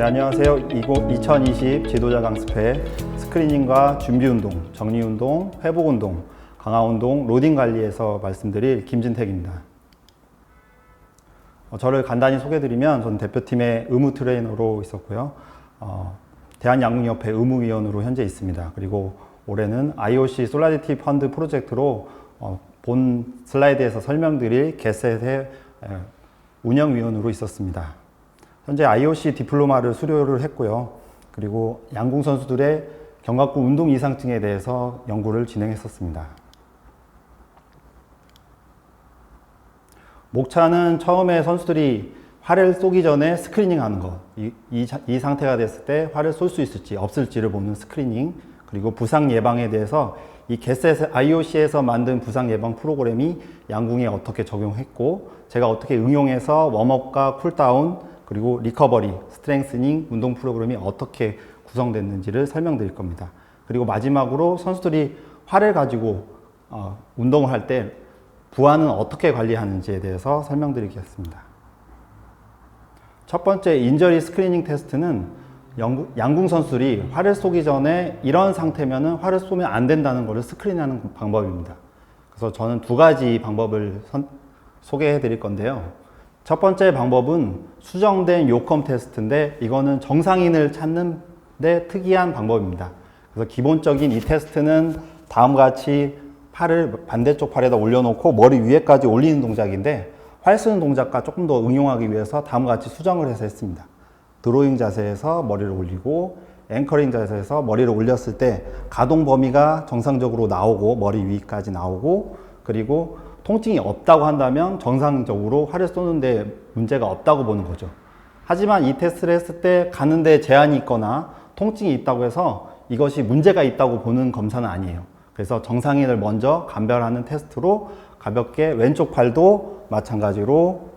안녕하세요. 2020 지도자 강습회 스크리닝과 준비운동, 정리운동, 회복운동, 강화운동, 로딩 관리에서 말씀드릴 김진택입니다. 저를 간단히 소개해드리면 저는 대표팀의 의무 트레이너로 있었고요. 대한양궁협회 의무위원으로 현재 있습니다. 그리고 올해는 IOC 솔라리티 펀드 프로젝트로 본 슬라이드에서 설명드릴 겟셋의 운영위원으로 있었습니다. 현재 IOC 디플로마를 수료를 했고요. 그리고 양궁 선수들의 견갑골 운동 이상증에 대해서 연구를 진행했었습니다. 목차는 처음에 선수들이 활을 쏘기 전에 스크리닝 하는 것, 이 상태가 됐을 때 활을 쏠 수 있을지 없을지를 보는 스크리닝, 그리고 부상 예방에 대해서 이 겟셋 IOC에서 만든 부상 예방 프로그램이 양궁에 어떻게 적용했고 제가 어떻게 응용해서 웜업과 쿨다운 그리고 리커버리, 스트렝스닝 운동 프로그램이 어떻게 구성됐는지를 설명드릴 겁니다. 그리고 마지막으로 선수들이 활을 가지고 운동을 할 때 부하는 어떻게 관리하는지에 대해서 설명드리겠습니다. 첫 번째 인저리 스크리닝 테스트는 양궁 선수들이 활을 쏘기 전에 이런 상태면은 활을 쏘면 안 된다는 것을 스크린하는 방법입니다. 그래서 저는 두 가지 방법을 소개해 드릴 건데요. 첫 번째 방법은 수정된 요컴 테스트인데 이거는 정상인을 찾는 데 특이한 방법입니다. 그래서 기본적인 이 테스트는 다음과 같이 팔을 반대쪽 팔에다 올려놓고 머리 위에까지 올리는 동작인데 활 쓰는 동작과 조금 더 응용하기 위해서 다음과 같이 수정을 해서 했습니다. 드로잉 자세에서 머리를 올리고 앵커링 자세에서 머리를 올렸을 때 가동 범위가 정상적으로 나오고 머리 위까지 나오고 그리고 통증이 없다고 한다면 정상적으로 활을 쏘는데 문제가 없다고 보는 거죠. 하지만 이 테스트를 했을 때 가는데 제한이 있거나 통증이 있다고 해서 이것이 문제가 있다고 보는 검사는 아니에요. 그래서 정상인을 먼저 감별하는 테스트로 가볍게 왼쪽 팔도 마찬가지로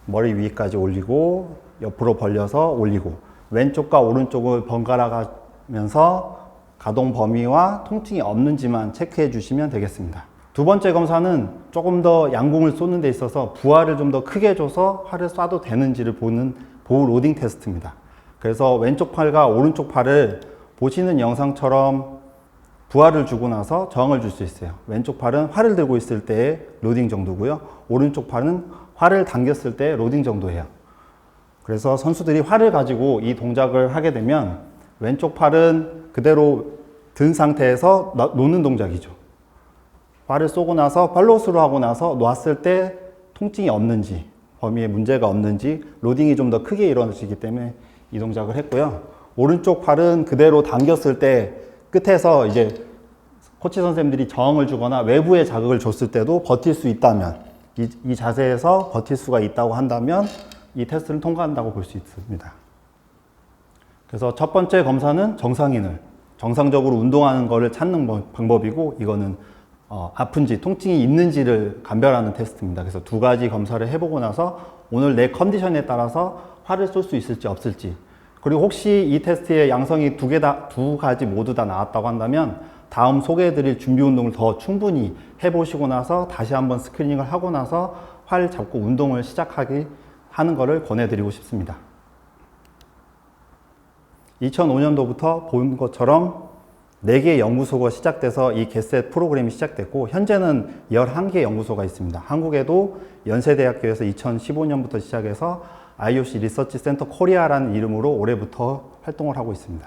머리 위까지 올리고 옆으로 벌려서 올리고 왼쪽과 오른쪽을 번갈아 가면서 가동 범위와 통증이 없는지만 체크해 주시면 되겠습니다. 두 번째 검사는 조금 더 양궁을 쏘는 데 있어서 부하를 좀 더 크게 줘서 활을 쏴도 되는지를 보는 보호 로딩 테스트입니다. 그래서 왼쪽 팔과 오른쪽 팔을 보시는 영상처럼 부하를 주고 나서 저항을 줄 수 있어요. 왼쪽 팔은 활을 들고 있을 때의 로딩 정도고요. 오른쪽 팔은 활을 당겼을 때 로딩 정도예요. 그래서 선수들이 활을 가지고 이 동작을 하게 되면 왼쪽 팔은 그대로 든 상태에서 놓는 동작이죠. 활을 쏘고 나서 팔로우스루 하고 나서 놨을 때 통증이 없는지 범위에 문제가 없는지 로딩이 좀 더 크게 이루어지기 때문에 이 동작을 했고요. 오른쪽 팔은 그대로 당겼을 때 끝에서 이제 코치 선생님들이 저항을 주거나 외부에 자극을 줬을 때도 버틸 수 있다면 이 자세에서 버틸 수가 있다고 한다면 이 테스트를 통과한다고 볼 수 있습니다. 그래서 첫 번째 검사는 정상인을 정상적으로 운동하는 것을 찾는 방법이고 이거는 아픈지 통증이 있는지를 감별하는 테스트입니다. 그래서 두 가지 검사를 해보고 나서 오늘 내 컨디션에 따라서 활을 쏠 수 있을지 없을지 그리고 혹시 이 테스트의 양성이 두 가지 모두 다 나왔다고 한다면 다음 소개해드릴 준비 운동을 더 충분히 해보시고 나서 다시 한번 스크리닝을 하고 나서 활 잡고 운동을 하는 것을 권해드리고 싶습니다. 2005년도부터 본 것처럼 4개의 연구소가 시작돼서 이 겟셋 프로그램이 시작됐고 현재는 11개 연구소가 있습니다. 한국에도 연세대학교에서 2015년부터 시작해서 IOC 리서치 센터 코리아라는 이름으로 올해부터 활동을 하고 있습니다.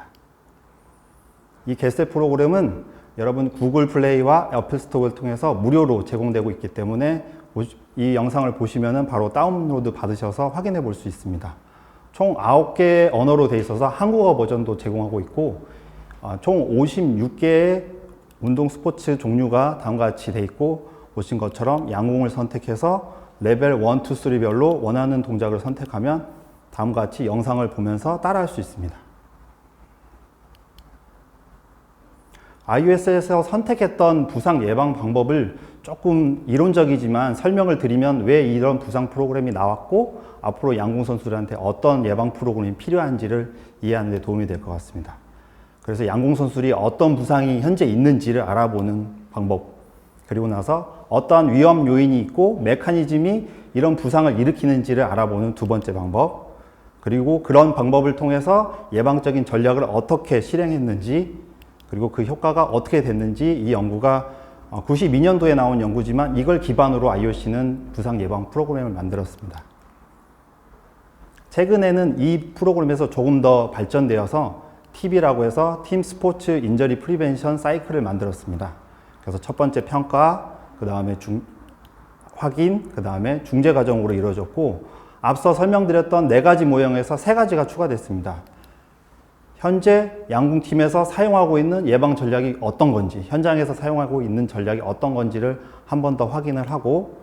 이 겟셋 프로그램은 여러분 구글 플레이와 애플 스토어를 통해서 무료로 제공되고 있기 때문에 이 영상을 보시면 바로 다운로드 받으셔서 확인해 볼 수 있습니다. 총 9개 언어로 되어 있어서 한국어 버전도 제공하고 있고 총 56개의 운동 스포츠 종류가 다음과 같이 되어 있고 보신 것처럼 양궁을 선택해서 레벨 1, 2, 3별로 원하는 동작을 선택하면 다음과 같이 영상을 보면서 따라할 수 있습니다. IOS에서 선택했던 부상 예방 방법을 조금 이론적이지만 설명을 드리면 왜 이런 부상 프로그램이 나왔고 앞으로 양궁 선수들한테 어떤 예방 프로그램이 필요한지를 이해하는 데 도움이 될 것 같습니다. 그래서 양궁 선수들이 어떤 부상이 현재 있는지를 알아보는 방법 그리고 나서 어떠한 위험 요인이 있고 메커니즘이 이런 부상을 일으키는지를 알아보는 두 번째 방법 그리고 그런 방법을 통해서 예방적인 전략을 어떻게 실행했는지, 그리고 그 효과가 어떻게 됐는지, 이 연구가 92년도에 나온 연구지만 이걸 기반으로 IOC는 부상 예방 프로그램을 만들었습니다. 최근에는 이 프로그램에서 조금 더 발전되어서 TIV라고 해서 팀 스포츠 인저리 프리벤션 사이클을 만들었습니다. 그래서 첫 번째 평가, 그 다음에 확인, 그 다음에 중재 과정으로 이루어졌고, 앞서 설명드렸던 4가지 모형에서 3가지가 추가됐습니다. 현재 양궁팀에서 사용하고 있는 예방 전략이 어떤 건지, 현장에서 사용하고 있는 전략이 어떤 건지를 한 번 더 확인을 하고,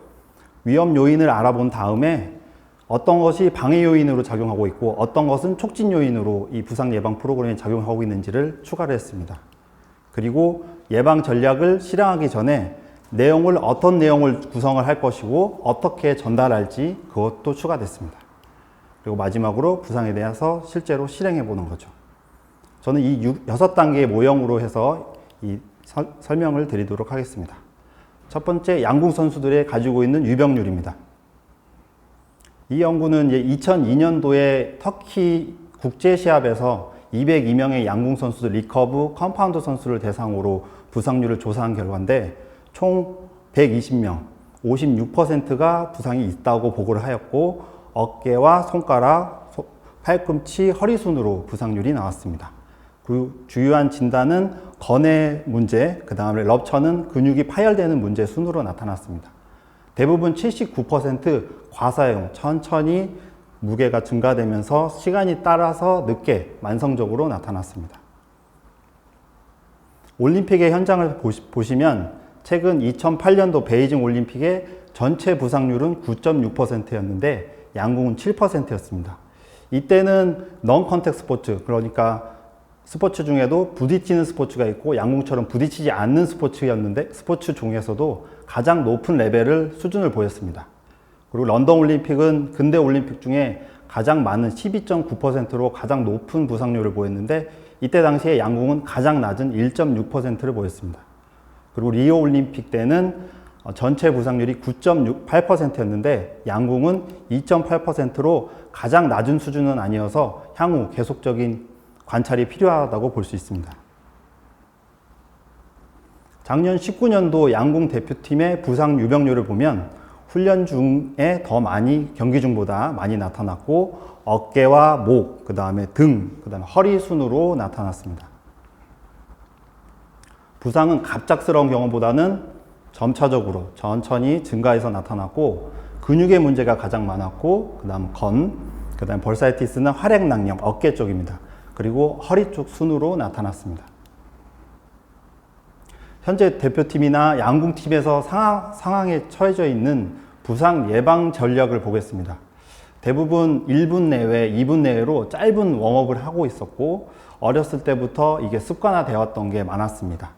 위험 요인을 알아본 다음에 어떤 것이 방해 요인으로 작용하고 있고 어떤 것은 촉진 요인으로 이 부상 예방 프로그램에 작용하고 있는지를 추가를 했습니다. 그리고 예방 전략을 실행하기 전에 어떤 내용을 구성을 할 것이고 어떻게 전달할지 그것도 추가됐습니다. 그리고 마지막으로 부상에 대해서 실제로 실행해 보는 거죠. 저는 이 6단계의 모형으로 해서 이 설명을 드리도록 하겠습니다. 첫 번째, 양궁 선수들이 가지고 있는 유병률입니다. 이 연구는 2002년도에 터키 국제시합에서 202명의 양궁 선수들, 리커브, 컴파운드 선수를 대상으로 부상률을 조사한 결과인데 총 120명, 56%가 부상이 있다고 보고를 하였고, 어깨와 손가락, 팔꿈치, 허리 순으로 부상률이 나왔습니다. 그 주요한 진단은 건의 문제, 그 다음에 럽처는 근육이 파열되는 문제 순으로 나타났습니다. 대부분 79% 과사용, 천천히 무게가 증가되면서 시간이 따라서 늦게 만성적으로 나타났습니다. 올림픽의 현장을 보시면 최근 2008년도 베이징 올림픽의 전체 부상률은 9.6%였는데 양궁은 7%였습니다. 이때는 넌 컨택 스포츠, 그러니까 스포츠 중에도 부딪히는 스포츠가 있고 양궁처럼 부딪히지 않는 스포츠 중에서도 가장 높은 레벨을 수준을 보였습니다. 그리고 런던 올림픽은 근대 올림픽 중에 가장 많은 12.9%로 가장 높은 부상률을 보였는데 이때 당시에 양궁은 가장 낮은 1.6%를 보였습니다. 그리고 리오 올림픽 때는 전체 부상률이 9.8%였는데 양궁은 2.8%로 가장 낮은 수준은 아니어서 향후 계속적인 관찰이 필요하다고 볼 수 있습니다. 작년 19년도 양궁 대표팀의 부상 유병률을 보면 훈련 중에 더 많이, 경기 중보다 많이 나타났고 어깨와 목, 그 다음에 등, 그 다음에 허리 순으로 나타났습니다. 부상은 갑작스러운 경우보다는 점차적으로 천천히 증가해서 나타났고 근육의 문제가 가장 많았고 그 다음 벌사이티스는 활액낭령, 어깨 쪽입니다. 그리고 허리 쪽 순으로 나타났습니다. 현재 대표팀이나 양궁팀에서 상황에 처해져 있는 부상 예방 전략을 보겠습니다. 대부분 1분 내외, 2분 내외로 짧은 웜업을 하고 있었고 어렸을 때부터 이게 습관화되었던 게 많았습니다.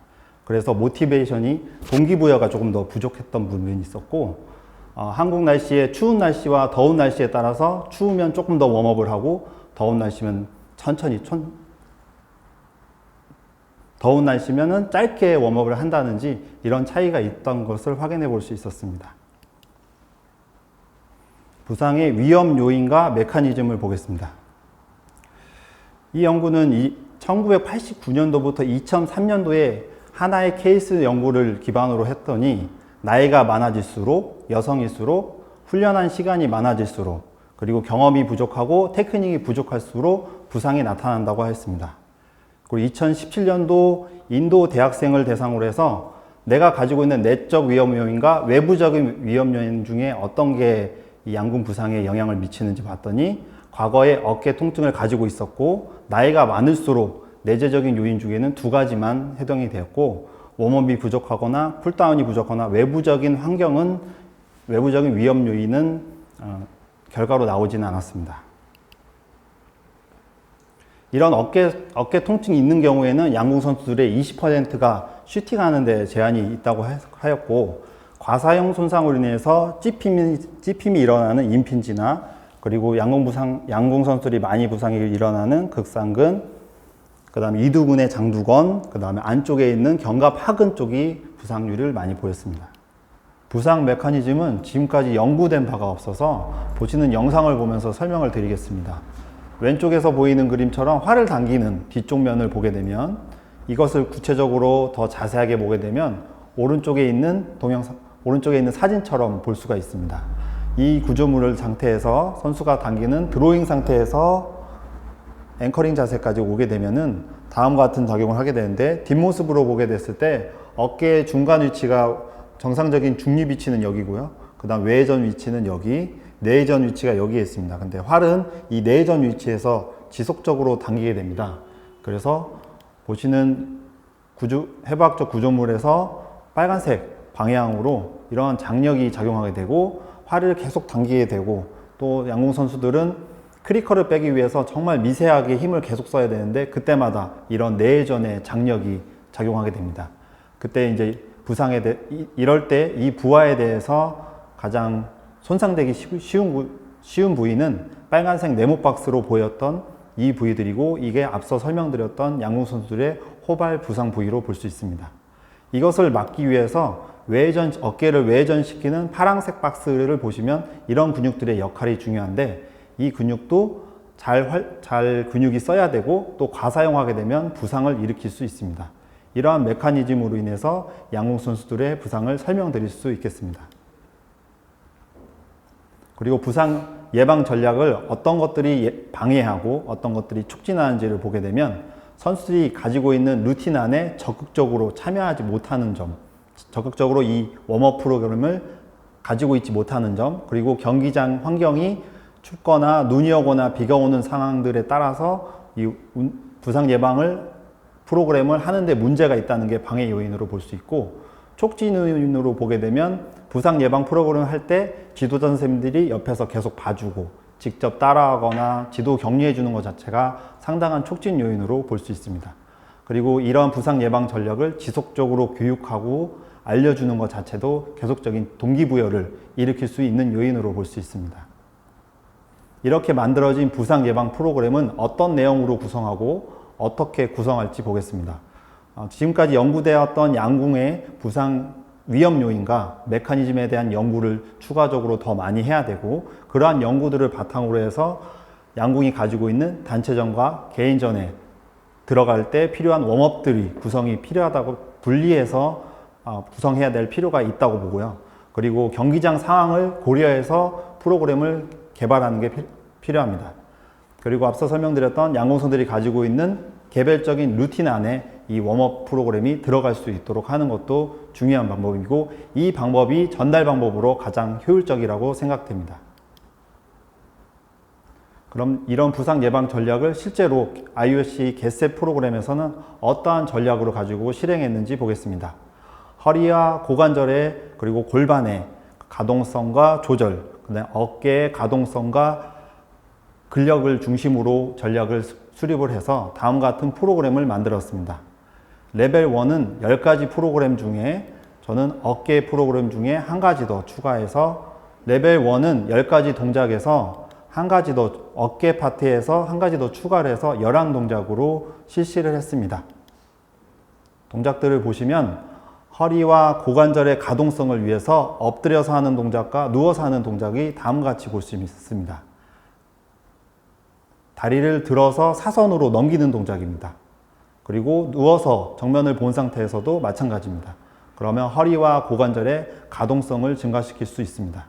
그래서 모티베이션이, 동기부여가 조금 더 부족했던 부분이 있었고 한국 날씨의 추운 날씨와 더운 날씨에 따라서 추우면 조금 더 웜업을 하고 더운 날씨면 더운 날씨면은 짧게 웜업을 한다든지 이런 차이가 있던 것을 확인해 볼 수 있었습니다. 부상의 위험 요인과 메커니즘을 보겠습니다. 이 연구는 1989년도부터 2003년도에 하나의 케이스 연구를 기반으로 했더니 나이가 많아질수록, 여성일수록, 훈련한 시간이 많아질수록, 그리고 경험이 부족하고 테크닉이 부족할수록 부상이 나타난다고 했습니다. 그리고 2017년도 인도 대학생을 대상으로 해서 내가 가지고 있는 내적 위험 요인과 외부적인 위험 요인 중에 어떤 게 이 양궁 부상에 영향을 미치는지 봤더니 과거에 어깨 통증을 가지고 있었고 나이가 많을수록 내재적인 요인 중에는 2가지만 해당이 되었고 웜업이 부족하거나 쿨다운이 부족하거나 외부적인 위험 요인은 결과로 나오지는 않았습니다. 이런 어깨 통증이 있는 경우에는 양궁 선수들의 20%가 슈팅하는 데 제한이 있다고 하였고 과사용 손상으로 인해서 찝힘이 일어나는 임핀지나 그리고 양궁 선수들이 많이 부상이 일어나는 극상근, 그 다음에 이두근의 장두건, 그 다음에 안쪽에 있는 견갑 하근 쪽이 부상률을 많이 보였습니다. 부상 메커니즘은 지금까지 연구된 바가 없어서 보시는 영상을 보면서 설명을 드리겠습니다. 왼쪽에서 보이는 그림처럼 활을 당기는 뒤쪽 면을 보게 되면, 이것을 구체적으로 더 자세하게 보게 되면 오른쪽에 있는 사진처럼 볼 수가 있습니다. 이 구조물을 상태에서 선수가 당기는 드로잉 상태에서 앵커링 자세까지 오게 되면은 다음과 같은 작용을 하게 되는데, 뒷모습으로 보게 됐을 때 어깨의 중간 위치가 정상적인 중립 위치는 여기고요. 그 다음 외회전 위치는 여기, 내회전 위치가 여기에 있습니다. 근데 활은 이 내회전 위치에서 지속적으로 당기게 됩니다. 그래서 보시는 해부학적 구조물에서 빨간색 방향으로 이러한 장력이 작용하게 되고 활을 계속 당기게 되고, 또 양궁 선수들은 크리커를 빼기 위해서 정말 미세하게 힘을 계속 써야 되는데 그때마다 이런 내회전의 장력이 작용하게 됩니다. 그때 이제 이럴 때 이 부하에 대해서 가장 손상되기 쉬운 부위는 빨간색 네모 박스로 보였던 이 부위들이고, 이게 앞서 설명드렸던 양궁 선수들의 호발 부상 부위로 볼 수 있습니다. 이것을 막기 위해서 어깨를 외회전시키는 파란색 박스를 보시면 이런 근육들의 역할이 중요한데, 이 근육도 잘 근육이 써야 되고 또 과사용하게 되면 부상을 일으킬 수 있습니다. 이러한 메커니즘으로 인해서 양궁 선수들의 부상을 설명드릴 수 있겠습니다. 그리고 부상 예방 전략을 어떤 것들이 방해하고 어떤 것들이 촉진하는지를 보게 되면, 선수들이 가지고 있는 루틴 안에 적극적으로 참여하지 못하는 점, 적극적으로 이 웜업 프로그램을 가지고 있지 못하는 점, 그리고 경기장 환경이 춥거나 눈이 오거나 비가 오는 상황들에 따라서 이 부상 예방을 프로그램을 하는데 문제가 있다는 게 방해 요인으로 볼 수 있고, 촉진 요인으로 보게 되면 부상 예방 프로그램을 할 때 지도자 선생님들이 옆에서 계속 봐주고 직접 따라하거나 지도 격려해 주는 것 자체가 상당한 촉진 요인으로 볼 수 있습니다. 그리고 이러한 부상 예방 전략을 지속적으로 교육하고 알려주는 것 자체도 계속적인 동기부여를 일으킬 수 있는 요인으로 볼 수 있습니다. 이렇게 만들어진 부상 예방 프로그램은 어떤 내용으로 구성하고 어떻게 구성할지 보겠습니다. 지금까지 연구되었던 양궁의 부상 위험 요인과 메커니즘에 대한 연구를 추가적으로 더 많이 해야 되고, 그러한 연구들을 바탕으로 해서 양궁이 가지고 있는 단체전과 개인전에 들어갈 때 필요한 웜업들이 구성이 필요하다고 분리해서 구성해야 될 필요가 있다고 보고요. 그리고 경기장 상황을 고려해서 프로그램을 개발하는 게 필요합니다. 그리고 앞서 설명드렸던 양궁 선수들이 가지고 있는 개별적인 루틴 안에 이 웜업 프로그램이 들어갈 수 있도록 하는 것도 중요한 방법이고, 이 방법이 전달 방법으로 가장 효율적이라고 생각됩니다. 그럼 이런 부상 예방 전략을 실제로 IOC 개세 프로그램에서는 어떠한 전략으로 가지고 실행했는지 보겠습니다. 허리와 고관절의 그리고 골반의 가동성과 조절, 그다음에 어깨의 가동성과 근력을 중심으로 전략을 수립을 해서 다음과 같은 프로그램을 만들었습니다. 레벨 1은 10가지 프로그램 중에 저는 어깨 프로그램 중에 한 가지 더 추가해서, 레벨 1은 10가지 동작에서 한 가지 더, 어깨 파트에서 한 가지 더 추가를 해서 11동작으로 실시를 했습니다. 동작들을 보시면 허리와 고관절의 가동성을 위해서 엎드려서 하는 동작과 누워서 하는 동작이 다음과 같이 볼 수 있습니다. 다리를 들어서 사선으로 넘기는 동작입니다. 그리고 누워서 정면을 본 상태에서도 마찬가지입니다. 그러면 허리와 고관절의 가동성을 증가시킬 수 있습니다.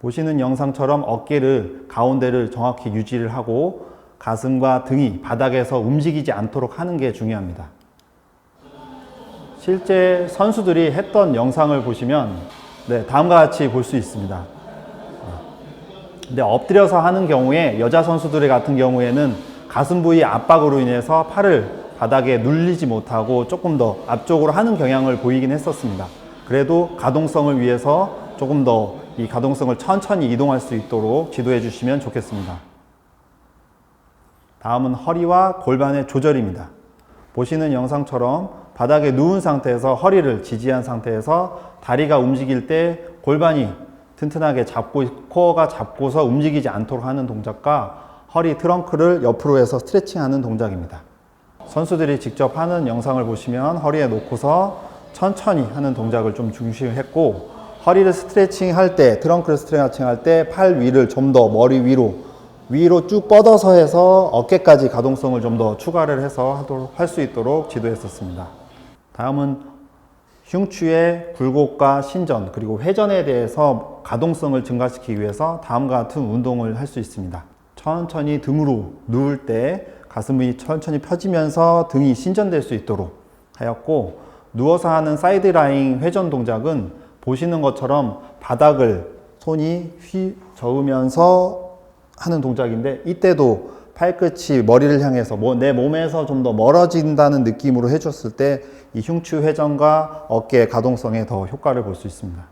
보시는 영상처럼 어깨를, 가운데를 정확히 유지를 하고 가슴과 등이 바닥에서 움직이지 않도록 하는 게 중요합니다. 실제 선수들이 했던 영상을 보시면 다음과 같이 볼 수 있습니다. 근데 엎드려서 하는 경우에 여자 선수들 같은 경우에는 가슴 부위 압박으로 인해서 팔을 바닥에 눌리지 못하고 조금 더 앞쪽으로 하는 경향을 보이긴 했었습니다. 그래도 가동성을 위해서 조금 더 이 가동성을 천천히 이동할 수 있도록 지도해 주시면 좋겠습니다. 다음은 허리와 골반의 조절입니다. 보시는 영상처럼 바닥에 누운 상태에서 허리를 지지한 상태에서 다리가 움직일 때 골반이 튼튼하게 잡고, 코어가 잡고서 움직이지 않도록 하는 동작과 허리 트렁크를 옆으로 해서 스트레칭하는 동작입니다. 선수들이 직접 하는 영상을 보시면 허리에 놓고서 천천히 하는 동작을 좀 중시했고, 허리를 스트레칭 할 때, 트렁크를 스트레칭 할 때 팔 위를 좀 더 머리 위로 위로 쭉 뻗어서 해서 어깨까지 가동성을 좀 더 추가를 해서 할 수 있도록 지도했었습니다. 다음은 흉추의 굴곡과 신전 그리고 회전에 대해서 가동성을 증가시키기 위해서 다음과 같은 운동을 할 수 있습니다. 천천히 등으로 누울 때 가슴이 천천히 펴지면서 등이 신전될 수 있도록 하였고, 누워서 하는 사이드 라잉 회전 동작은 보시는 것처럼 바닥을 손이 휘저으면서 하는 동작인데, 이때도 팔끝이 머리를 향해서 내 몸에서 좀 더 멀어진다는 느낌으로 해줬을 때 이 흉추 회전과 어깨 가동성에 더 효과를 볼 수 있습니다.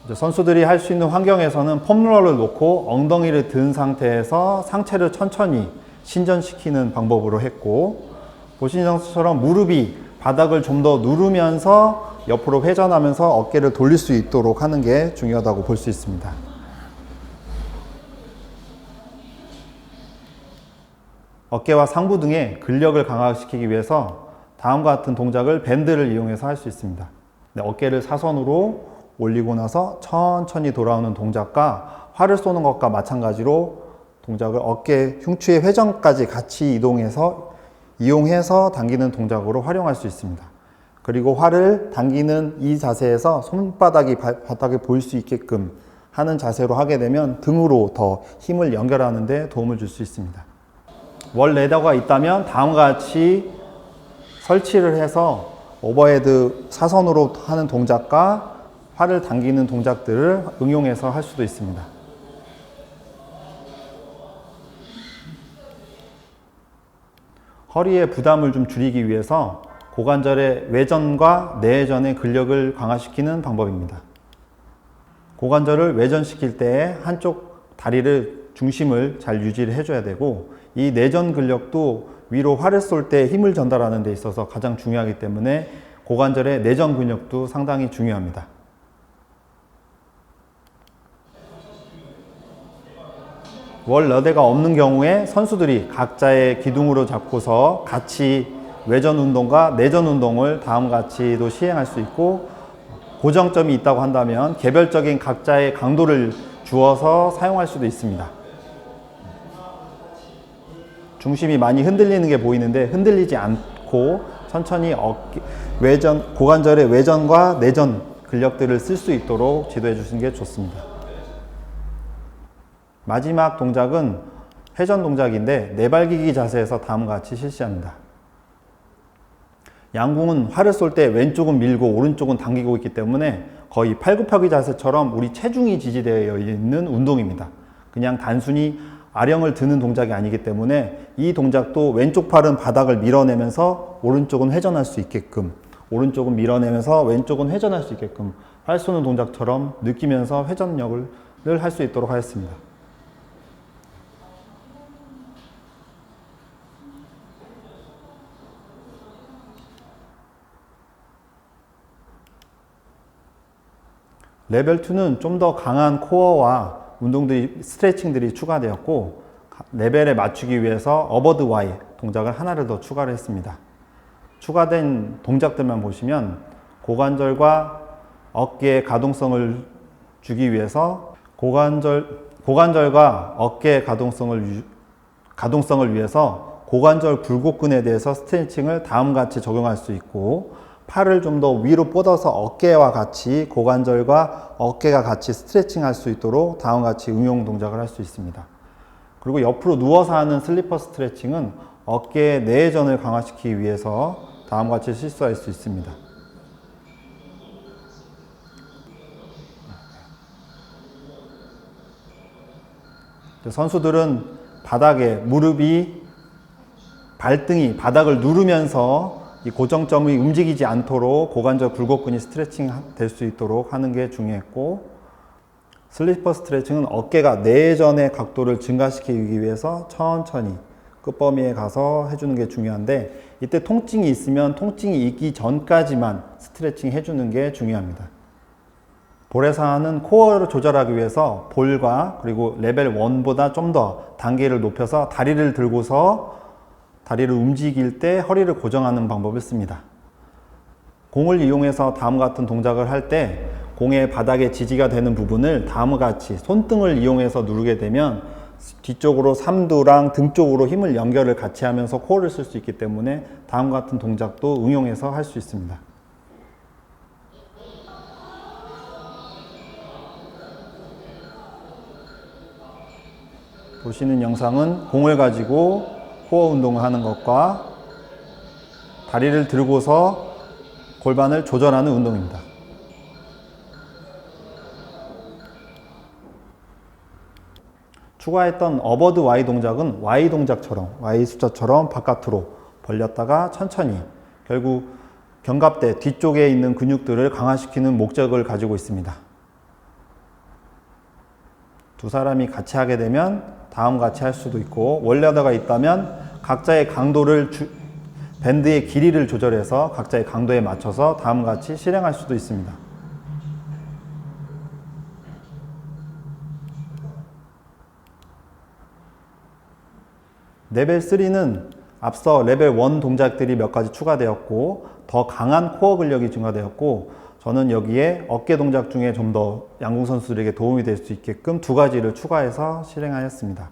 이제 선수들이 할 수 있는 환경에서는 폼롤러를 놓고 엉덩이를 든 상태에서 상체를 천천히 신전시키는 방법으로 했고, 보시는 것처럼 무릎이 바닥을 좀 더 누르면서 옆으로 회전하면서 어깨를 돌릴 수 있도록 하는 게 중요하다고 볼 수 있습니다. 어깨와 상부 등의 근력을 강화시키기 위해서 다음과 같은 동작을 밴드를 이용해서 할 수 있습니다. 어깨를 사선으로 올리고 나서 천천히 돌아오는 동작과 활을 쏘는 것과 마찬가지로 동작을 어깨 흉추의 회전까지 같이 이용해서 당기는 동작으로 활용할 수 있습니다. 그리고 활을 당기는 이 자세에서 손바닥이 바닥에 보일 수 있게끔 하는 자세로 하게 되면 등으로 더 힘을 연결하는 데 도움을 줄 수 있습니다. 월 레더가 있다면 다음과 같이 설치를 해서 오버헤드 사선으로 하는 동작과 활을 당기는 동작들을 응용해서 할 수도 있습니다. 허리의 부담을 좀 줄이기 위해서 고관절의 외전과 내전의 근력을 강화시키는 방법입니다. 고관절을 외전시킬 때 한쪽 다리를 중심을 잘 유지를 해줘야 되고, 이 내전 근력도 위로 활을 쏠 때 힘을 전달하는 데 있어서 가장 중요하기 때문에 고관절의 내전 근력도 상당히 중요합니다. 월 러대가 없는 경우에 선수들이 각자의 기둥으로 잡고서 같이 외전 운동과 내전 운동을 다음과 같이도 시행할 수 있고, 고정점이 있다고 한다면 개별적인 각자의 강도를 주어서 사용할 수도 있습니다. 중심이 많이 흔들리는 게 보이는데 흔들리지 않고 천천히 고관절의 외전과 내전 근력들을 쓸 수 있도록 지도해 주시는 게 좋습니다. 마지막 동작은 회전 동작인데 내발기기 자세에서 다음과 같이 실시합니다. 양궁은 활을 쏠 때 왼쪽은 밀고 오른쪽은 당기고 있기 때문에 거의 팔굽혀펴기 자세처럼 우리 체중이 지지되어 있는 운동입니다. 그냥 단순히 아령을 드는 동작이 아니기 때문에 이 동작도 왼쪽 팔은 바닥을 밀어내면서 오른쪽은 회전할 수 있게끔, 오른쪽은 밀어내면서 왼쪽은 회전할 수 있게끔 활 쏘는 동작처럼 느끼면서 회전력을 할 수 있도록 하였습니다. 레벨 2는 좀 더 강한 코어와 스트레칭들이 추가되었고, 레벨에 맞추기 위해서 어버드 Y 동작을 하나를 더 추가를 했습니다. 추가된 동작들만 보시면 고관절과 어깨의 가동성을 주기 위해서 고관절과 어깨의 가동성을 위해서 고관절 굴곡근에 대해서 스트레칭을 다음과 같이 적용할 수 있고, 팔을 좀 더 위로 뻗어서 어깨와 같이 고관절과 어깨가 같이 스트레칭 할 수 있도록 다음과 같이 응용 동작을 할 수 있습니다. 그리고 옆으로 누워서 하는 슬리퍼 스트레칭은 어깨의 내전을 강화시키기 위해서 다음과 같이 실수할 수 있습니다. 선수들은 바닥에 발등이 바닥을 누르면서 이 고정점이 움직이지 않도록 고관절 굴곡근이 스트레칭 될 수 있도록 하는 게 중요했고, 슬리퍼 스트레칭은 어깨가 내전의 각도를 증가시키기 위해서 천천히 끝범위에 가서 해주는 게 중요한데, 이때 통증이 있으면 통증이 있기 전까지만 스트레칭 해주는 게 중요합니다. 볼에서 하는 코어를 조절하기 위해서 볼과 그리고 레벨 1보다 좀 더 단계를 높여서 다리를 들고서 다리를 움직일 때 허리를 고정하는 방법을 씁니다. 공을 이용해서 다음과 같은 동작을 할 때 공의 바닥에 지지가 되는 부분을 다음과 같이 손등을 이용해서 누르게 되면 뒤쪽으로 삼두랑 등 쪽으로 힘을 연결을 같이 하면서 코어를 쓸 수 있기 때문에 다음과 같은 동작도 응용해서 할 수 있습니다. 보시는 영상은 공을 가지고 코어 운동을 하는 것과 다리를 들고서 골반을 조절하는 운동입니다. 추가했던 어버드 Y 동작은 Y 동작처럼, Y 숫자처럼 바깥으로 벌렸다가 천천히, 결국 견갑대 뒤쪽에 있는 근육들을 강화시키는 목적을 가지고 있습니다. 두 사람이 같이 하게 되면 다음과 같이 할 수도 있고, 원래다가 있다면 각자의 강도를 밴드의 길이를 조절해서 각자의 강도에 맞춰서 다음과 같이 실행할 수도 있습니다. 레벨 3는 앞서 레벨 1 동작들이 몇 가지 추가되었고 더 강한 코어 근력이 증가되었고, 저는 여기에 어깨 동작 중에 좀 더 양궁 선수들에게 도움이 될 수 있게끔 두 가지를 추가해서 실행하였습니다.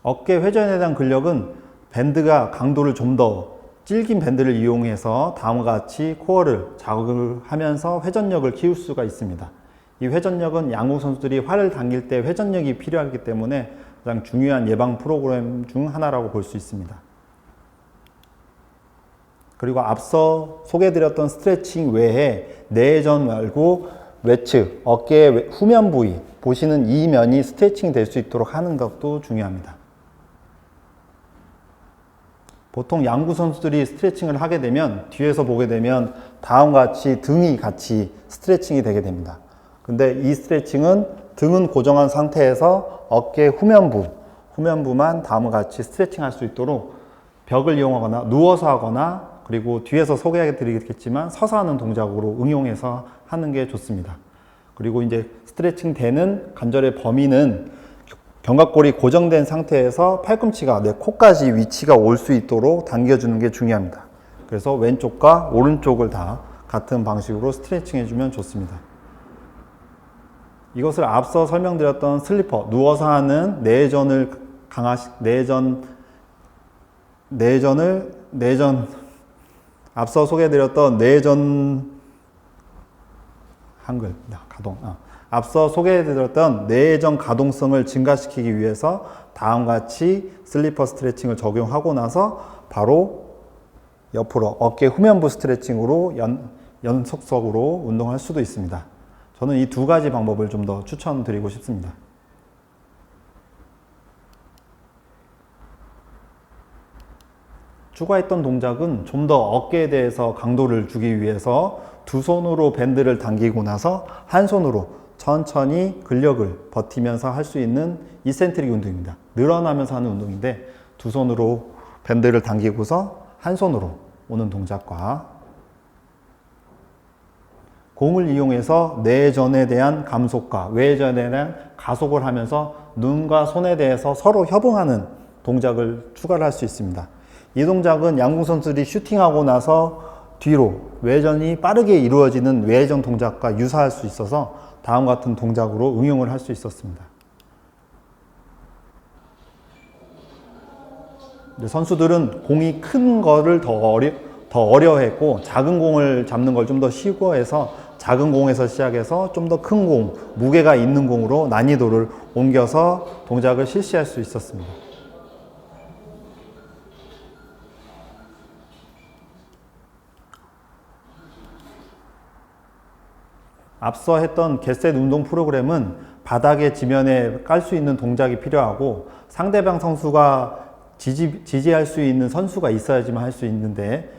어깨 회전에 대한 근력은 밴드가 강도를 좀 더 질긴 밴드를 이용해서 다음과 같이 코어를 자극을 하면서 회전력을 키울 수가 있습니다. 이 회전력은 양궁 선수들이 활을 당길 때 회전력이 필요하기 때문에 가장 중요한 예방 프로그램 중 하나라고 볼 수 있습니다. 그리고 앞서 소개해드렸던 스트레칭 외에 내전 말고 외측, 어깨의 후면 부위, 보시는 이 면이 스트레칭이 될 수 있도록 하는 것도 중요합니다. 보통 양궁 선수들이 스트레칭을 하게 되면 뒤에서 보게 되면 다음과 같이 등이 같이 스트레칭이 되게 됩니다. 근데 이 스트레칭은 등은 고정한 상태에서 어깨 후면부만 다음과 같이 스트레칭 할 수 있도록 벽을 이용하거나 누워서 하거나, 그리고 뒤에서 소개해 드리겠지만 서서 하는 동작으로 응용해서 하는 게 좋습니다. 그리고 이제 스트레칭 되는 관절의 범위는 견갑골이 고정된 상태에서 팔꿈치가 내 코까지 위치가 올 수 있도록 당겨주는 게 중요합니다. 그래서 왼쪽과 오른쪽을 다 같은 방식으로 스트레칭 해주면 좋습니다. 이것을 앞서 설명드렸던 슬리퍼, 누워서 하는 내전을 앞서 소개해드렸던 앞서 소개해드렸던 내전 가동성을 증가시키기 위해서 다음과 같이 슬리퍼 스트레칭을 적용하고 나서 바로 옆으로 어깨 후면부 스트레칭으로 연속적으로 운동할 수도 있습니다. 저는 이 두 가지 방법을 좀 더 추천드리고 싶습니다. 추가했던 동작은 좀 더 어깨에 대해서 강도를 주기 위해서 두 손으로 밴드를 당기고 나서 한 손으로 천천히 근력을 버티면서 할 수 있는 이센트릭 운동입니다. 늘어나면서 하는 운동인데 두 손으로 밴드를 당기고서 한 손으로 오는 동작과 공을 이용해서 내전에 대한 감속과 외전에 대한 가속을 하면서 눈과 손에 대해서 서로 협응하는 동작을 추가를 할 수 있습니다. 이 동작은 양궁 선수들이 슈팅하고 나서 뒤로 외전이 빠르게 이루어지는 외전 동작과 유사할 수 있어서 다음 같은 동작으로 응용을 할 수 있었습니다. 선수들은 공이 큰 거를 더 어려워했고 작은 공을 잡는 걸 좀 더 쉬워해서 작은 공에서 시작해서 좀 더 큰 공, 무게가 있는 공으로 난이도를 옮겨서 동작을 실시할 수 있었습니다. 앞서 했던 개셋 운동 프로그램은 바닥에 지면에 깔 수 있는 동작이 필요하고 상대방 선수가 지지할 수 있는 선수가 있어야지만 할 수 있는데,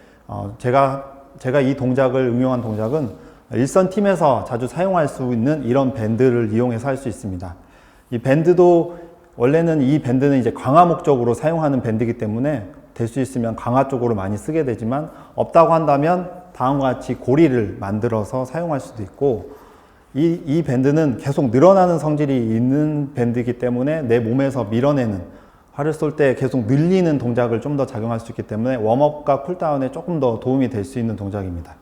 제가 이 동작을 응용한 동작은 일선 팀에서 자주 사용할 수 있는 이런 밴드를 이용해서 할 수 있습니다. 이 밴드도 원래는 이 밴드는 이제 강화 목적으로 사용하는 밴드이기 때문에 될 수 있으면 강화 쪽으로 많이 쓰게 되지만, 없다고 한다면 다음과 같이 고리를 만들어서 사용할 수도 있고, 이 밴드는 계속 늘어나는 성질이 있는 밴드이기 때문에 내 몸에서 밀어내는, 활을 쏠 때 계속 늘리는 동작을 좀 더 작용할 수 있기 때문에 웜업과 쿨다운에 조금 더 도움이 될 수 있는 동작입니다.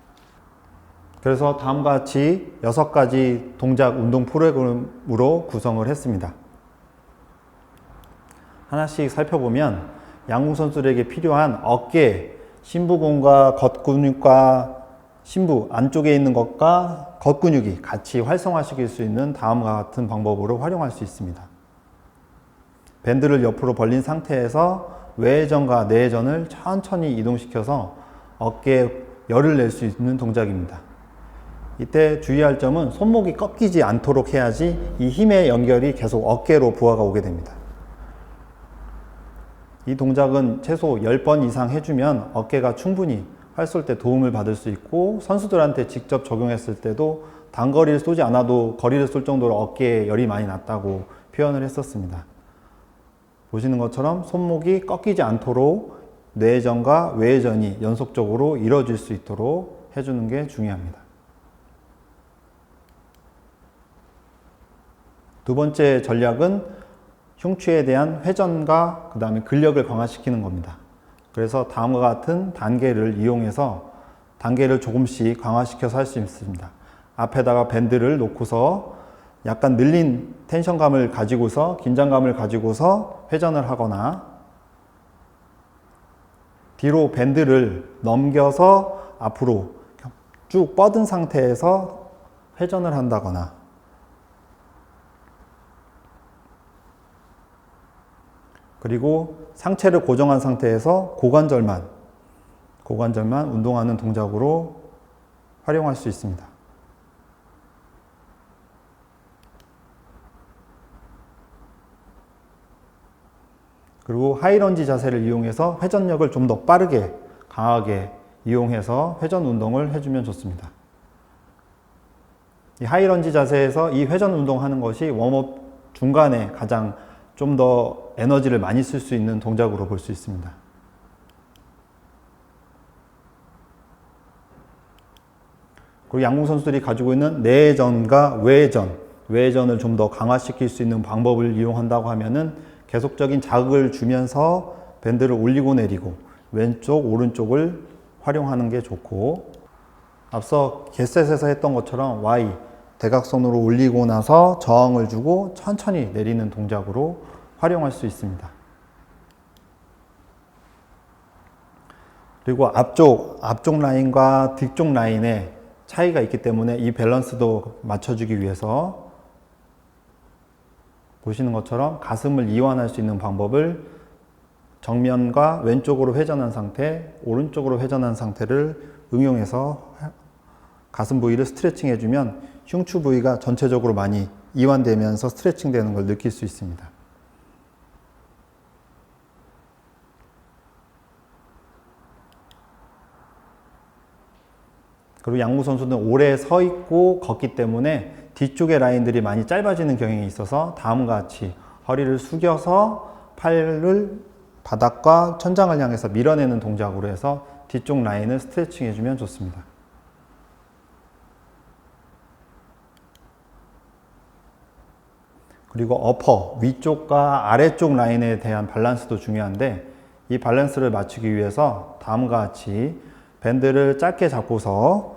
그래서 다음과 같이 6가지 동작 운동 프로그램으로 구성을 했습니다. 하나씩 살펴보면 양궁 선수들에게 필요한 어깨, 심부근과 겉근육과 심부 안쪽에 있는 것과 겉근육이 같이 활성화시킬 수 있는 다음과 같은 방법으로 활용할 수 있습니다. 밴드를 옆으로 벌린 상태에서 외회전과 내회전을 천천히 이동시켜서 어깨에 열을 낼 수 있는 동작입니다. 이때 주의할 점은 손목이 꺾이지 않도록 해야지 이 힘의 연결이 계속 어깨로 부하가 오게 됩니다. 이 동작은 최소 10번 이상 해주면 어깨가 충분히 활 쏠 때 도움을 받을 수 있고 선수들한테 직접 적용했을 때도 단거리를 쏘지 않아도 거리를 쏠 정도로 어깨에 열이 많이 났다고 표현을 했었습니다. 보시는 것처럼 손목이 꺾이지 않도록 내회전과 외회전이 연속적으로 이루어질 수 있도록 해주는 게 중요합니다. 두 번째 전략은 흉추에 대한 회전과 그 다음에 근력을 강화시키는 겁니다. 그래서 다음과 같은 단계를 이용해서 단계를 조금씩 강화시켜서 할 수 있습니다. 앞에다가 밴드를 놓고서 약간 늘린 텐션감을 가지고서 긴장감을 가지고서 회전을 하거나 뒤로 밴드를 넘겨서 앞으로 쭉 뻗은 상태에서 회전을 한다거나 그리고 상체를 고정한 상태에서 고관절만 운동하는 동작으로 활용할 수 있습니다. 그리고 하이런지 자세를 이용해서 회전력을 좀 더 빠르게 강하게 이용해서 회전 운동을 해주면 좋습니다. 이 하이런지 자세에서 이 회전 운동하는 것이 웜업 중간에 가장 좀 더 에너지를 많이 쓸 수 있는 동작으로 볼 수 있습니다. 그리고 양궁 선수들이 가지고 있는 내회전과 외회전을 좀 더 강화시킬 수 있는 방법을 이용한다고 하면은 계속적인 자극을 주면서 밴드를 올리고 내리고 왼쪽, 오른쪽을 활용하는 게 좋고 앞서 개셋에서 했던 것처럼 Y 대각선으로 올리고 나서 저항을 주고 천천히 내리는 동작으로 활용할 수 있습니다. 그리고 앞쪽 라인과 뒤쪽 라인에 차이가 있기 때문에 이 밸런스도 맞춰주기 위해서 보시는 것처럼 가슴을 이완할 수 있는 방법을 정면과 왼쪽으로 회전한 상태, 오른쪽으로 회전한 상태를 응용해서 가슴 부위를 스트레칭 해주면 흉추 부위가 전체적으로 많이 이완되면서 스트레칭 되는 걸 느낄 수 있습니다. 그리고 양궁 선수는 오래 서 있고 걷기 때문에 뒤쪽의 라인들이 많이 짧아지는 경향이 있어서 다음과 같이 허리를 숙여서 팔을 바닥과 천장을 향해서 밀어내는 동작으로 해서 뒤쪽 라인을 스트레칭 해주면 좋습니다. 그리고 어퍼, 위쪽과 아래쪽 라인에 대한 밸런스도 중요한데 이 밸런스를 맞추기 위해서 다음과 같이 밴드를 짧게 잡고서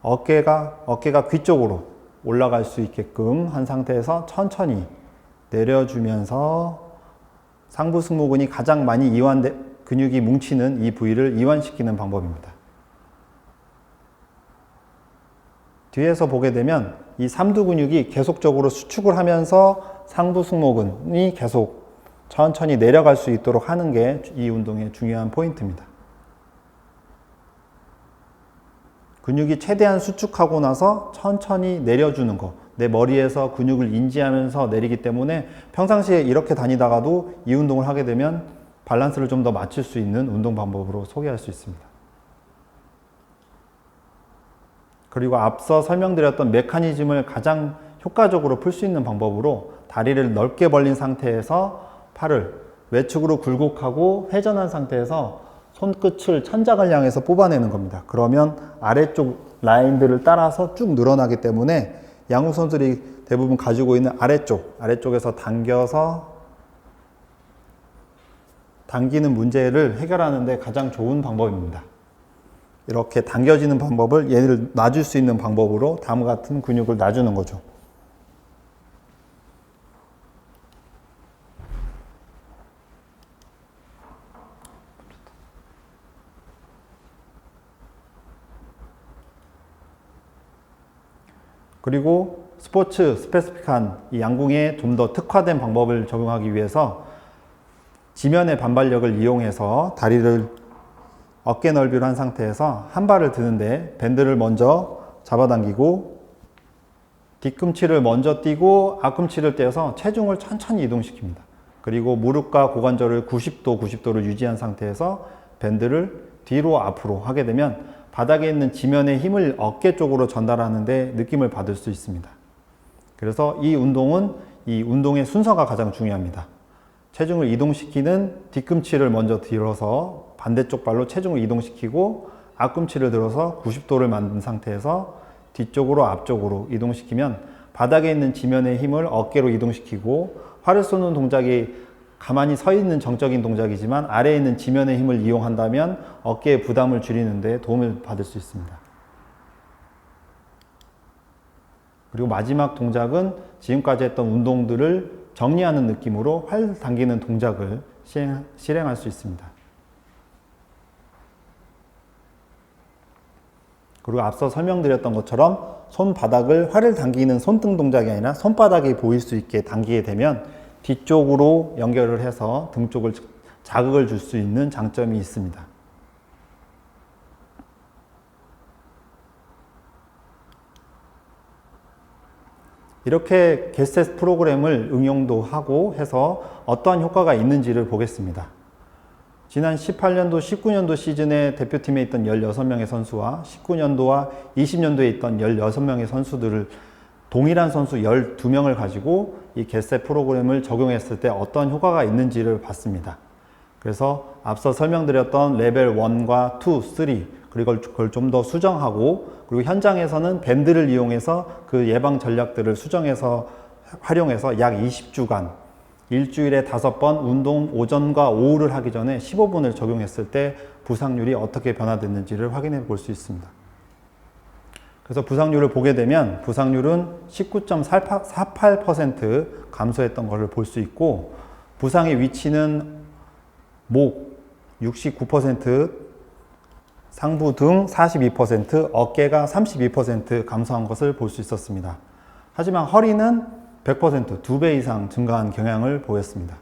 어깨가 귀 쪽으로 올라갈 수 있게끔 한 상태에서 천천히 내려주면서 상부 승모근이 가장 많이 근육이 뭉치는 이 부위를 이완시키는 방법입니다. 뒤에서 보게 되면 이 삼두 근육이 계속적으로 수축을 하면서 상부 승모근이 계속 천천히 내려갈 수 있도록 하는 게 이 운동의 중요한 포인트입니다. 근육이 최대한 수축하고 나서 천천히 내려주는 거. 내 머리에서 근육을 인지하면서 내리기 때문에 평상시에 이렇게 다니다가도 이 운동을 하게 되면 밸런스를 좀 더 맞출 수 있는 운동 방법으로 소개할 수 있습니다. 그리고 앞서 설명드렸던 메커니즘을 가장 효과적으로 풀 수 있는 방법으로 다리를 넓게 벌린 상태에서 팔을 외측으로 굴곡하고 회전한 상태에서 손끝을 천장을 향해서 뽑아내는 겁니다. 그러면 아래쪽 라인들을 따라서 쭉 늘어나기 때문에 양궁 선수들이 대부분 가지고 있는 아래쪽에서 당기는 문제를 해결하는 데 가장 좋은 방법입니다. 이렇게 당겨지는 방법을 얘를 놔줄 수 있는 방법으로 다음과 같은 근육을 놔주는 거죠. 그리고 스포츠 스페시픽한 이 양궁에 좀 더 특화된 방법을 적용하기 위해서 지면의 반발력을 이용해서 다리를 어깨 넓이로 한 상태에서 한 발을 드는데 밴드를 먼저 잡아당기고 뒤꿈치를 먼저 띄고 앞꿈치를 떼어서 체중을 천천히 이동시킵니다. 그리고 무릎과 고관절을 90도를 유지한 상태에서 밴드를 뒤로 앞으로 하게 되면 바닥에 있는 지면의 힘을 어깨 쪽으로 전달하는데 느낌을 받을 수 있습니다. 그래서 이 운동의 순서가 가장 중요합니다. 체중을 이동시키는 뒤꿈치를 먼저 들어서 반대쪽 발로 체중을 이동시키고 앞꿈치를 들어서 90도를 만든 상태에서 뒤쪽으로 앞쪽으로 이동시키면 바닥에 있는 지면의 힘을 어깨로 이동시키고 활을 쏘는 동작이 가만히 서 있는 정적인 동작이지만 아래에 있는 지면의 힘을 이용한다면 어깨의 부담을 줄이는 데 도움을 받을 수 있습니다. 그리고 마지막 동작은 지금까지 했던 운동들을 정리하는 느낌으로 활 당기는 동작을 실행할 수 있습니다. 그리고 앞서 설명드렸던 것처럼 손바닥을 활을 당기는 손등 동작이 아니라 손바닥이 보일 수 있게 당기게 되면 뒤쪽으로 연결을 해서 등 쪽을 자극을 줄 수 있는 장점이 있습니다. 이렇게 게스트 프로그램을 응용도 하고 해서 어떠한 효과가 있는지를 보겠습니다. 지난 18년도, 19년도 시즌에 대표팀에 있던 16명의 선수와 19년도와 20년도에 있던 16명의 선수들을 동일한 선수 12명을 가지고 이 게스트 프로그램을 적용했을 때 어떤 효과가 있는지를 봤습니다. 그래서 앞서 설명드렸던 레벨 1과 2, 3 그리고 그걸 좀 더 수정하고 그리고 현장에서는 밴드를 이용해서 그 예방 전략들을 수정해서 활용해서 약 20주간 일주일에 5번 운동 오전과 오후를 하기 전에 15분을 적용했을 때 부상률이 어떻게 변화됐는지를 확인해 볼 수 있습니다. 그래서 부상률을 보게 되면 부상률은 19.48% 감소했던 것을 볼 수 있고 부상의 위치는 목 69%, 상부 등 42%, 어깨가 32% 감소한 것을 볼 수 있었습니다. 하지만 허리는 100%, 2배 이상 증가한 경향을 보였습니다.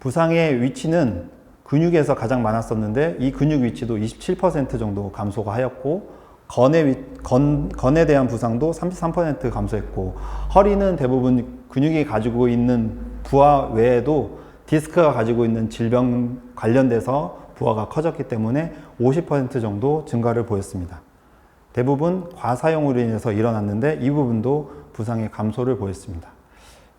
부상의 위치는 근육에서 가장 많았었는데 이 근육 위치도 27% 정도 감소가 하였고 건에 대한 부상도 33% 감소했고 허리는 대부분 근육이 가지고 있는 부하 외에도 디스크가 가지고 있는 질병 관련돼서 부하가 커졌기 때문에 50% 정도 증가를 보였습니다. 대부분 과사용으로 인해서 일어났는데 이 부분도 부상의 감소를 보였습니다.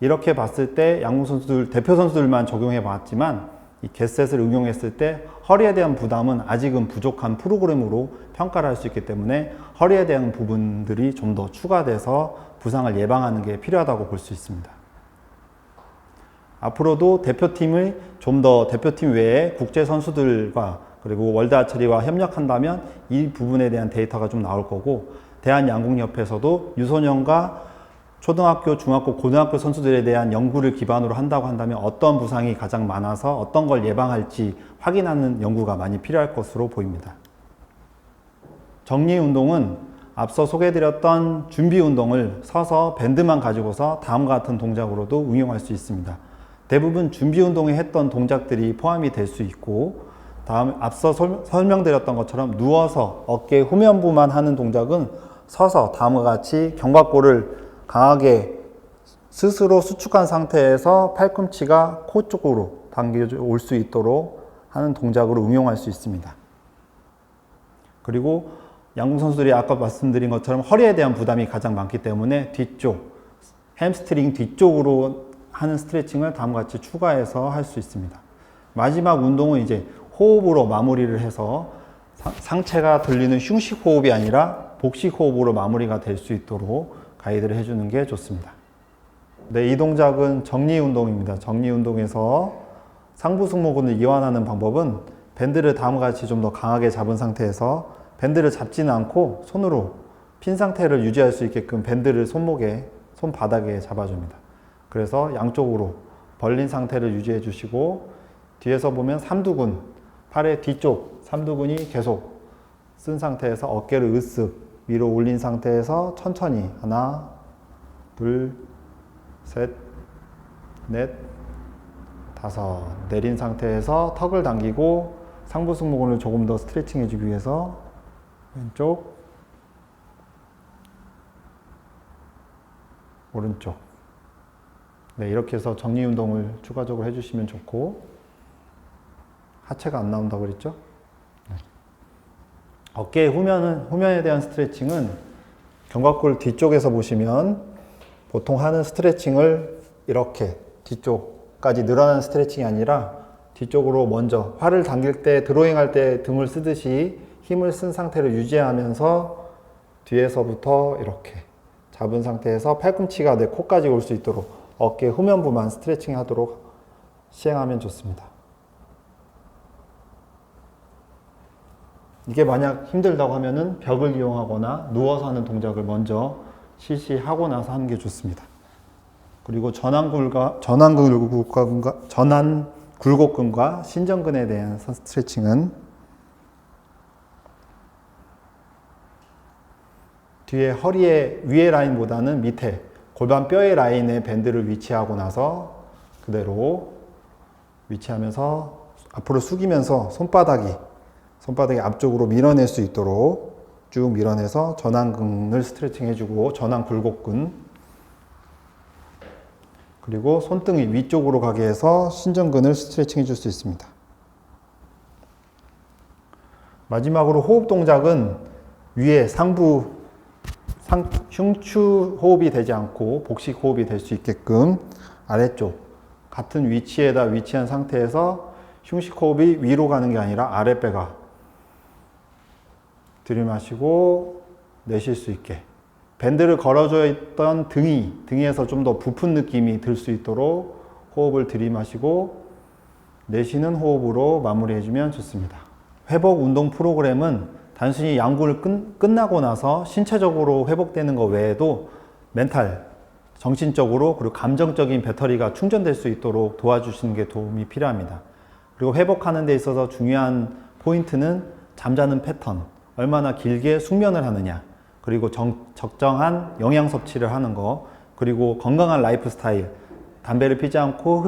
이렇게 봤을 때 양궁 선수들, 대표 선수들만 적용해 봤지만 이 겟셋을 응용했을 때 허리에 대한 부담은 아직은 부족한 프로그램으로 평가를 할 수 있기 때문에 허리에 대한 부분들이 좀 더 추가돼서 부상을 예방하는 게 필요하다고 볼 수 있습니다. 앞으로도 대표팀을 좀 더 대표팀 외에 국제 선수들과 그리고 월드 아처리와 협력한다면 이 부분에 대한 데이터가 좀 나올 거고 대한양궁협회에서도 유소년과 초등학교, 중학교, 고등학교 선수들에 대한 연구를 기반으로 한다고 한다면 어떤 부상이 가장 많아서 어떤 걸 예방할지 확인하는 연구가 많이 필요할 것으로 보입니다. 정리 운동은 앞서 소개해드렸던 준비 운동을 서서 밴드만 가지고서 다음과 같은 동작으로도 응용할 수 있습니다. 대부분 준비 운동에 했던 동작들이 포함이 될 수 있고 앞서 설명드렸던 것처럼 누워서 어깨 후면부만 하는 동작은 서서 다음과 같이 견갑골을 강하게 스스로 수축한 상태에서 팔꿈치가 코 쪽으로 당겨 올 수 있도록 하는 동작으로 응용할 수 있습니다. 그리고 양궁 선수들이 아까 말씀드린 것처럼 허리에 대한 부담이 가장 많기 때문에 뒤쪽, 햄스트링 뒤쪽으로 하는 스트레칭을 다음과 같이 추가해서 할 수 있습니다. 마지막 운동은 이제 호흡으로 마무리를 해서 상체가 들리는 흉식 호흡이 아니라 복식 호흡으로 마무리가 될 수 있도록 가이드를 해주는 게 좋습니다. 네, 이 동작은 정리 운동입니다. 정리 운동에서 상부 승모근을 이완하는 방법은 밴드를 다음과 같이 좀 더 강하게 잡은 상태에서 밴드를 잡지는 않고 손으로 핀 상태를 유지할 수 있게끔 밴드를 손목에, 손바닥에 잡아줍니다. 그래서 양쪽으로 벌린 상태를 유지해 주시고 뒤에서 보면 삼두근, 팔의 뒤쪽 삼두근이 계속 쓴 상태에서 어깨를 으쓱 위로 올린 상태에서 천천히 하나, 둘, 셋, 넷, 다섯 내린 상태에서 턱을 당기고 상부 승모근을 조금 더 스트레칭 해주기 위해서 왼쪽, 오른쪽. 네, 이렇게 해서 정리 운동을 추가적으로 해주시면 좋고, 하체가 안 나온다고 그랬죠? 네. 어깨 후면에 대한 스트레칭은 견갑골 뒤쪽에서 보시면 보통 하는 스트레칭을 이렇게 뒤쪽까지 늘어나는 스트레칭이 아니라 뒤쪽으로 먼저 팔을 당길 때 드로잉 할 때 등을 쓰듯이 힘을 쓴 상태를 유지하면서 뒤에서부터 이렇게 잡은 상태에서 팔꿈치가 내 코까지 올 수 있도록 어깨 후면부만 스트레칭 하도록 시행하면 좋습니다. 이게 만약 힘들다고 하면은 벽을 이용하거나 누워서 하는 동작을 먼저 실시하고 나서 하는 게 좋습니다. 그리고 전완 굴곡근과 신전근에 대한 스트레칭은 뒤에 허리의 위의 라인보다는 밑에 골반 뼈의 라인에 밴드를 위치하고 나서 그대로 위치하면서 앞으로 숙이면서 손바닥이 앞쪽으로 밀어낼 수 있도록 쭉 밀어내서 전완근을 스트레칭 해주고 전완 굴곡근 그리고 손등이 위쪽으로 가게 해서 신전근을 스트레칭 해줄 수 있습니다. 마지막으로 호흡 동작은 위에 흉추 호흡이 되지 않고 복식 호흡이 될 수 있게끔 아래쪽 같은 위치에다 위치한 상태에서 흉식 호흡이 위로 가는 게 아니라 아랫배가 들이마시고 내쉴 수 있게 밴드를 걸어져 있던 등에서 좀 더 부푼 느낌이 들 수 있도록 호흡을 들이마시고 내쉬는 호흡으로 마무리해주면 좋습니다. 회복 운동 프로그램은 단순히 양구를 끝나고 나서 신체적으로 회복되는 것 외에도 멘탈, 정신적으로 그리고 감정적인 배터리가 충전될 수 있도록 도와주시는 게 도움이 필요합니다. 그리고 회복하는 데 있어서 중요한 포인트는 잠자는 패턴, 얼마나 길게 숙면을 하느냐, 그리고 적정한 영양 섭취를 하는 거, 그리고 건강한 라이프 스타일, 담배를 피지 않고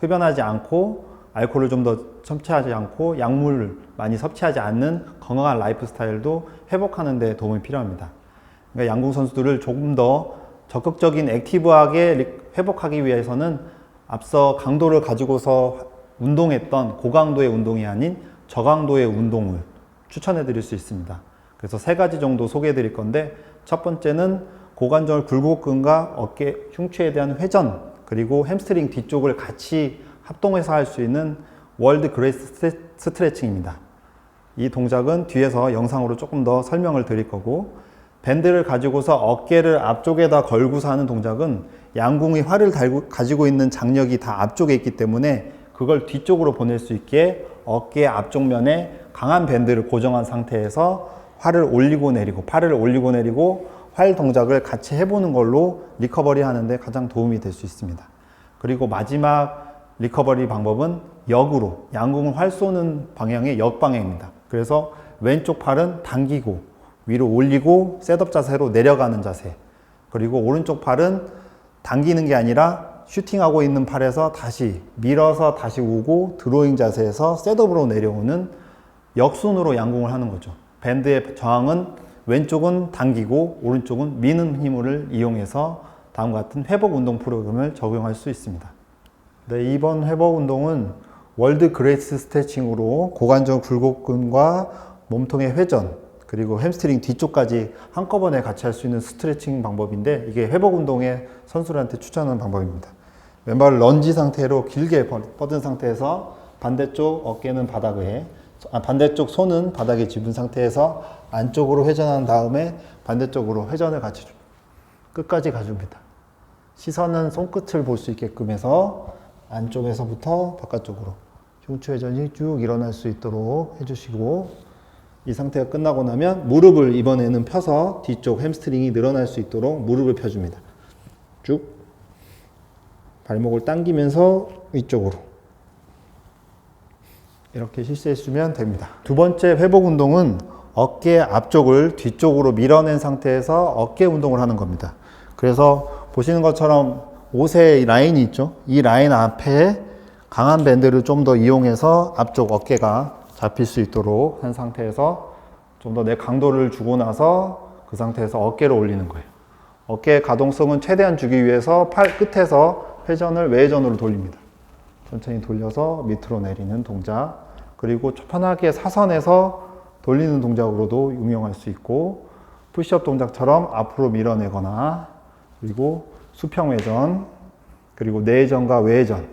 흡연하지 않고 알코올을 좀 더 섭취하지 않고 약물을 많이 섭취하지 않는 건강한 라이프 스타일도 회복하는 데 도움이 필요합니다. 그러니까 양궁 선수들을 조금 더 적극적인 액티브하게 회복하기 위해서는 앞서 강도를 가지고서 운동했던 고강도의 운동이 아닌 저강도의 운동을 추천해 드릴 수 있습니다. 그래서 3가지 정도 소개해 드릴 건데, 첫 번째는 고관절 굴곡근과 어깨 흉추에 대한 회전, 그리고 햄스트링 뒤쪽을 같이 합동해서 할 수 있는 월드 그레이스 스트레칭입니다. 이 동작은 뒤에서 영상으로 조금 더 설명을 드릴 거고, 밴드를 가지고서 어깨를 앞쪽에다 걸고서 하는 동작은 양궁의 활을 가지고 있는 장력이 다 앞쪽에 있기 때문에 그걸 뒤쪽으로 보낼 수 있게 어깨 앞쪽 면에 강한 밴드를 고정한 상태에서 팔을 올리고 내리고 활 동작을 같이 해보는 걸로 리커버리 하는데 가장 도움이 될 수 있습니다. 그리고 마지막 리커버리 방법은 역으로, 양궁을 활 쏘는 방향의 역방향입니다. 그래서 왼쪽 팔은 당기고 위로 올리고 셋업 자세로 내려가는 자세, 그리고 오른쪽 팔은 당기는 게 아니라 슈팅하고 있는 팔에서 다시 밀어서 다시 오고 드로잉 자세에서 셋업으로 내려오는 역순으로 양궁을 하는 거죠. 밴드의 저항은 왼쪽은 당기고 오른쪽은 미는 힘을 이용해서 다음과 같은 회복 운동 프로그램을 적용할 수 있습니다. 네, 이번 회복 운동은 월드 그레이스 스트레칭으로 고관절 굴곡근과 몸통의 회전, 그리고 햄스트링 뒤쪽까지 한꺼번에 같이 할 수 있는 스트레칭 방법인데, 이게 회복 운동에 선수들한테 추천하는 방법입니다. 왼발을 런지 상태로 길게 뻗은 상태에서 반대쪽 어깨는 반대쪽 손은 바닥에 짚은 상태에서 안쪽으로 회전한 다음에 반대쪽으로 회전을 같이 끝까지 가줍니다. 시선은 손끝을 볼 수 있게끔 해서 안쪽에서부터 바깥쪽으로 중추 회전이 쭉 일어날 수 있도록 해주시고, 이 상태가 끝나고 나면 무릎을 이번에는 펴서 뒤쪽 햄스트링이 늘어날 수 있도록 무릎을 펴줍니다. 쭉 발목을 당기면서 위쪽으로 이렇게 실시해주면 됩니다. 두 번째 회복 운동은 어깨 앞쪽을 뒤쪽으로 밀어낸 상태에서 어깨 운동을 하는 겁니다. 그래서 보시는 것처럼 옷에 라인이 있죠. 이 라인 앞에 강한 밴드를 좀 더 이용해서 앞쪽 어깨가 잡힐 수 있도록 한 상태에서 좀 더 내 강도를 주고 나서 그 상태에서 어깨를 올리는 거예요. 어깨의 가동성은 최대한 주기 위해서 팔 끝에서 회전을 외회전으로 돌립니다. 천천히 돌려서 밑으로 내리는 동작, 그리고 편하게 사선에서 돌리는 동작으로도 응용할 수 있고, 푸시업 동작처럼 앞으로 밀어내거나, 그리고 수평 회전, 그리고 내회전과 외회전,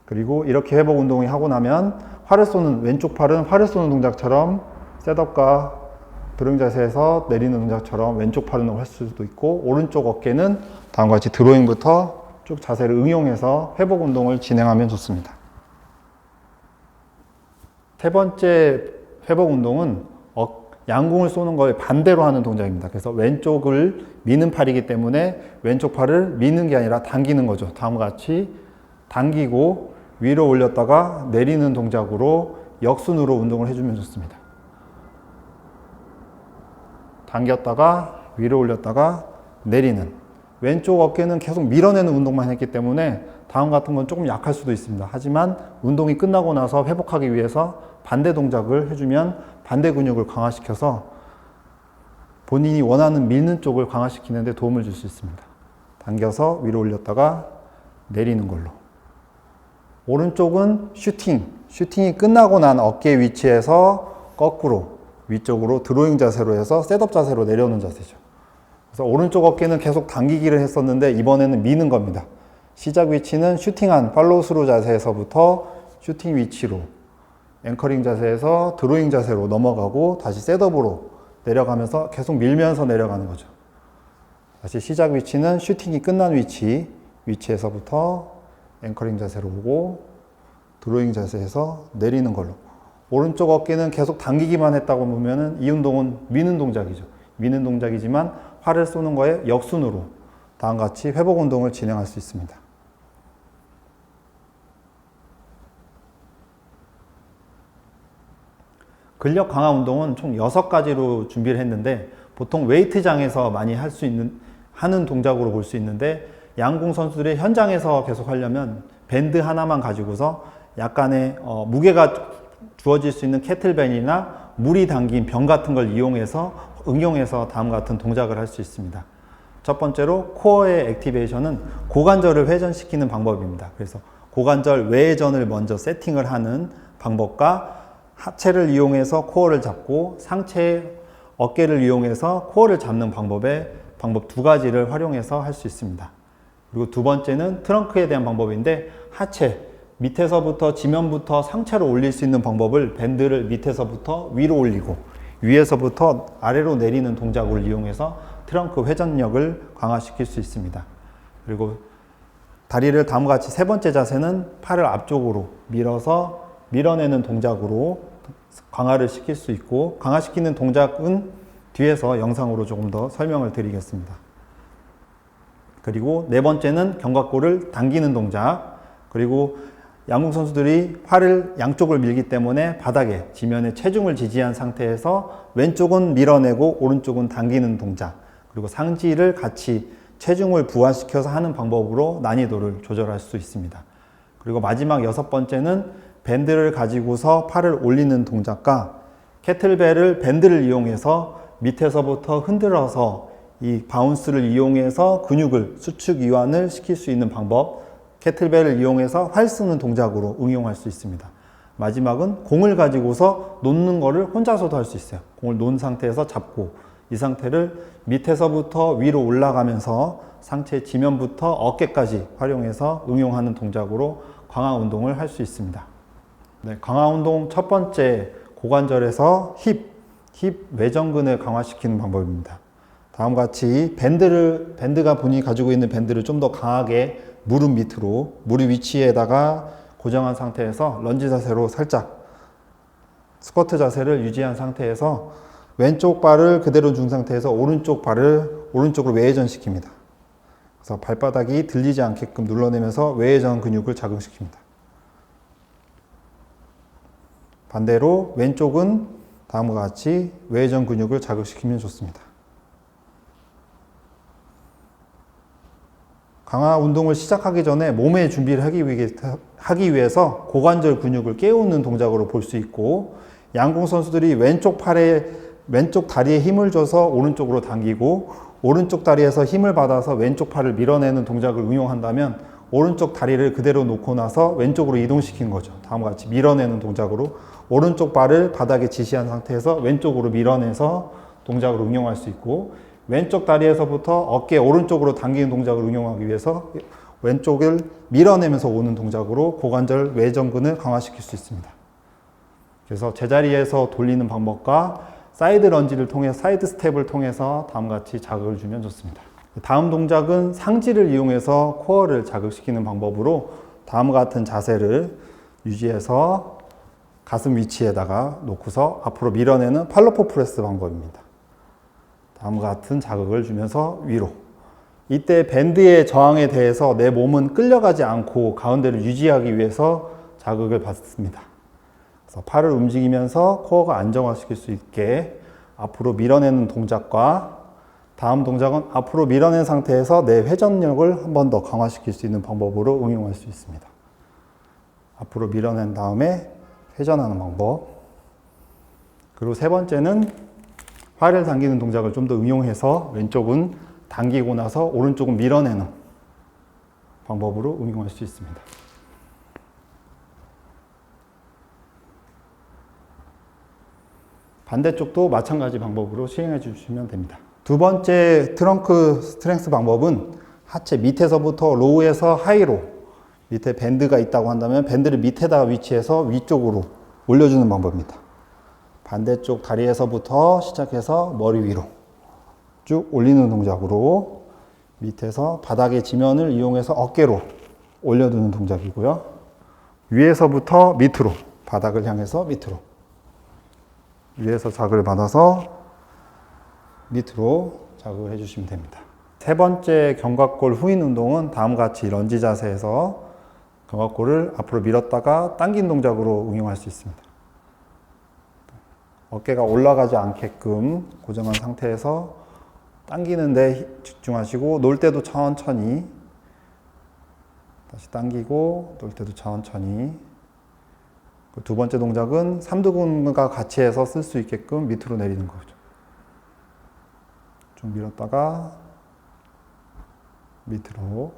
그리고 이렇게 회복 운동을 하고 나면 활을 쏘는, 왼쪽 팔은 활을 쏘는 동작처럼 셋업과 드로잉 자세에서 내리는 동작처럼 왼쪽 팔은 할 수도 있고, 오른쪽 어깨는 다음과 같이 드로잉부터 쭉 자세를 응용해서 회복 운동을 진행하면 좋습니다. 세 번째 회복 운동은 양궁을 쏘는 걸 반대로 하는 동작입니다. 그래서 왼쪽을 미는 팔이기 때문에 왼쪽 팔을 미는 게 아니라 당기는 거죠. 다음과 같이 당기고 위로 올렸다가 내리는 동작으로 역순으로 운동을 해주면 좋습니다. 당겼다가 위로 올렸다가 내리는, 왼쪽 어깨는 계속 밀어내는 운동만 했기 때문에 다음 같은 건 조금 약할 수도 있습니다. 하지만 운동이 끝나고 나서 회복하기 위해서 반대 동작을 해주면 반대 근육을 강화시켜서 본인이 원하는 밀는 쪽을 강화시키는 데 도움을 줄 수 있습니다. 당겨서 위로 올렸다가 내리는 걸로. 오른쪽은 슈팅이 끝나고 난 어깨 위치에서 거꾸로 위쪽으로 드로잉 자세로 해서 셋업 자세로 내려오는 자세죠. 그래서 오른쪽 어깨는 계속 당기기를 했었는데 이번에는 미는 겁니다. 시작 위치는 슈팅한 팔로우 스루 자세에서부터 슈팅 위치로, 앵커링 자세에서 드로잉 자세로 넘어가고 다시 셋업으로 내려가면서 계속 밀면서 내려가는 거죠. 다시 시작 위치는 슈팅이 끝난 위치에서부터 앵커링 자세로 오고 드로잉 자세에서 내리는 걸로. 오른쪽 어깨는 계속 당기기만 했다고 보면은 이 운동은 미는 동작이죠. 미는 동작이지만 활을 쏘는 거에 역순으로 다음과 같이 회복 운동을 진행할 수 있습니다. 근력 강화 운동은 총 6가지로 준비를 했는데, 보통 웨이트장에서 많이 하는 동작으로 볼 수 있는데, 양궁 선수들이 현장에서 계속 하려면 밴드 하나만 가지고서 약간의 무게가 주어질 수 있는 캐틀벨이나 물이 담긴 병 같은 걸 응용해서 다음과 같은 동작을 할 수 있습니다. 첫 번째로 코어의 액티베이션은 고관절을 회전시키는 방법입니다. 그래서 고관절 외회전을 먼저 세팅을 하는 방법과 하체를 이용해서 코어를 잡고 상체의 어깨를 이용해서 코어를 잡는 방법 두 가지를 활용해서 할 수 있습니다. 그리고 두 번째는 트렁크에 대한 방법인데, 하체 밑에서부터 지면부터 상체로 올릴 수 있는 방법을 밴드를 밑에서부터 위로 올리고 위에서부터 아래로 내리는 동작을 이용해서 트렁크 회전력을 강화시킬 수 있습니다. 그리고 다리를 다음과 같이 세 번째 자세는 팔을 앞쪽으로 밀어서 밀어내는 동작으로 강화를 시킬 수 있고, 강화시키는 동작은 뒤에서 영상으로 조금 더 설명을 드리겠습니다. 그리고 네 번째는 견갑골을 당기는 동작, 그리고 양궁 선수들이 팔을 양쪽을 밀기 때문에 바닥에 지면에 체중을 지지한 상태에서 왼쪽은 밀어내고 오른쪽은 당기는 동작, 그리고 상지를 같이 체중을 부하시켜서 하는 방법으로 난이도를 조절할 수 있습니다. 그리고 마지막 6번째는 밴드를 가지고서 팔을 올리는 동작과 캐틀벨을 밴드를 이용해서 밑에서부터 흔들어서 이 바운스를 이용해서 근육을 수축 이완을 시킬 수 있는 방법, 캐틀벨을 이용해서 활 쏘는 동작으로 응용할 수 있습니다. 마지막은 공을 가지고서 놓는 거를 혼자서도 할 수 있어요. 공을 놓은 상태에서 잡고 이 상태를 밑에서부터 위로 올라가면서 상체 지면부터 어깨까지 활용해서 응용하는 동작으로 강화 운동을 할 수 있습니다. 네, 강화 운동 첫 번째, 고관절에서 힙 외전근을 강화시키는 방법입니다. 다음과 같이 밴드가 본인이 가지고 있는 밴드를 좀 더 강하게 무릎 밑으로, 무릎 위치에다가 고정한 상태에서 런지 자세로 살짝 스쿼트 자세를 유지한 상태에서 왼쪽 발을 그대로 둔 상태에서 오른쪽 발을 오른쪽으로 외회전 시킵니다. 그래서 발바닥이 들리지 않게끔 눌러내면서 외회전 근육을 자극시킵니다. 반대로 왼쪽은 다음과 같이 외회전 근육을 자극시키면 좋습니다. 강화 운동을 시작하기 전에 몸의 준비를 하기 위해서 고관절 근육을 깨우는 동작으로 볼 수 있고, 양궁 선수들이 왼쪽 다리에 힘을 줘서 오른쪽으로 당기고 오른쪽 다리에서 힘을 받아서 왼쪽 팔을 밀어내는 동작을 응용한다면 오른쪽 다리를 그대로 놓고 나서 왼쪽으로 이동시키는 거죠. 다음과 같이 밀어내는 동작으로 오른쪽 발을 바닥에 지시한 상태에서 왼쪽으로 밀어내서 동작을 응용할 수 있고, 왼쪽 다리에서부터 어깨 오른쪽으로 당기는 동작을 응용하기 위해서 왼쪽을 밀어내면서 오는 동작으로 고관절 외전근을 강화시킬 수 있습니다. 그래서 제자리에서 돌리는 방법과 사이드 런지를 통해 사이드 스텝을 통해서 다음과 같이 자극을 주면 좋습니다. 다음 동작은 상지를 이용해서 코어를 자극시키는 방법으로 다음과 같은 자세를 유지해서 가슴 위치에다가 놓고서 앞으로 밀어내는 팔로포 프레스 방법입니다. 다음과 같은 자극을 주면서 위로. 이때 밴드의 저항에 대해서 내 몸은 끌려가지 않고 가운데를 유지하기 위해서 자극을 받습니다. 그래서 팔을 움직이면서 코어가 안정화시킬 수 있게 앞으로 밀어내는 동작과 다음 동작은 앞으로 밀어낸 상태에서 내 회전력을 한 번 더 강화시킬 수 있는 방법으로 응용할 수 있습니다. 앞으로 밀어낸 다음에 회전하는 방법. 그리고 세 번째는 팔을 당기는 동작을 좀 더 응용해서 왼쪽은 당기고 나서 오른쪽은 밀어내는 방법으로 응용할 수 있습니다. 반대쪽도 마찬가지 방법으로 시행해 주시면 됩니다. 두 번째 트렁크 스트렝스 방법은 하체 밑에서부터 로우에서 하이로, 밑에 밴드가 있다고 한다면 밴드를 밑에다 위치해서 위쪽으로 올려주는 방법입니다. 반대쪽 다리에서부터 시작해서 머리 위로 쭉 올리는 동작으로 밑에서 바닥의 지면을 이용해서 어깨로 올려두는 동작이고요. 위에서부터 밑으로, 바닥을 향해서 밑으로, 위에서 자극을 받아서 밑으로 자극을 해주시면 됩니다. 세 번째 견갑골 후인 운동은 다음과 같이 런지 자세에서 견갑골을 앞으로 밀었다가 당긴 동작으로 응용할 수 있습니다. 어깨가 올라가지 않게끔 고정한 상태에서 당기는 데 집중하시고, 놀 때도 천천히 다시 당기고, 놀 때도 천천히. 두 번째 동작은 삼두근과 같이 해서 쓸 수 있게끔 밑으로 내리는 거죠. 좀 밀었다가 밑으로.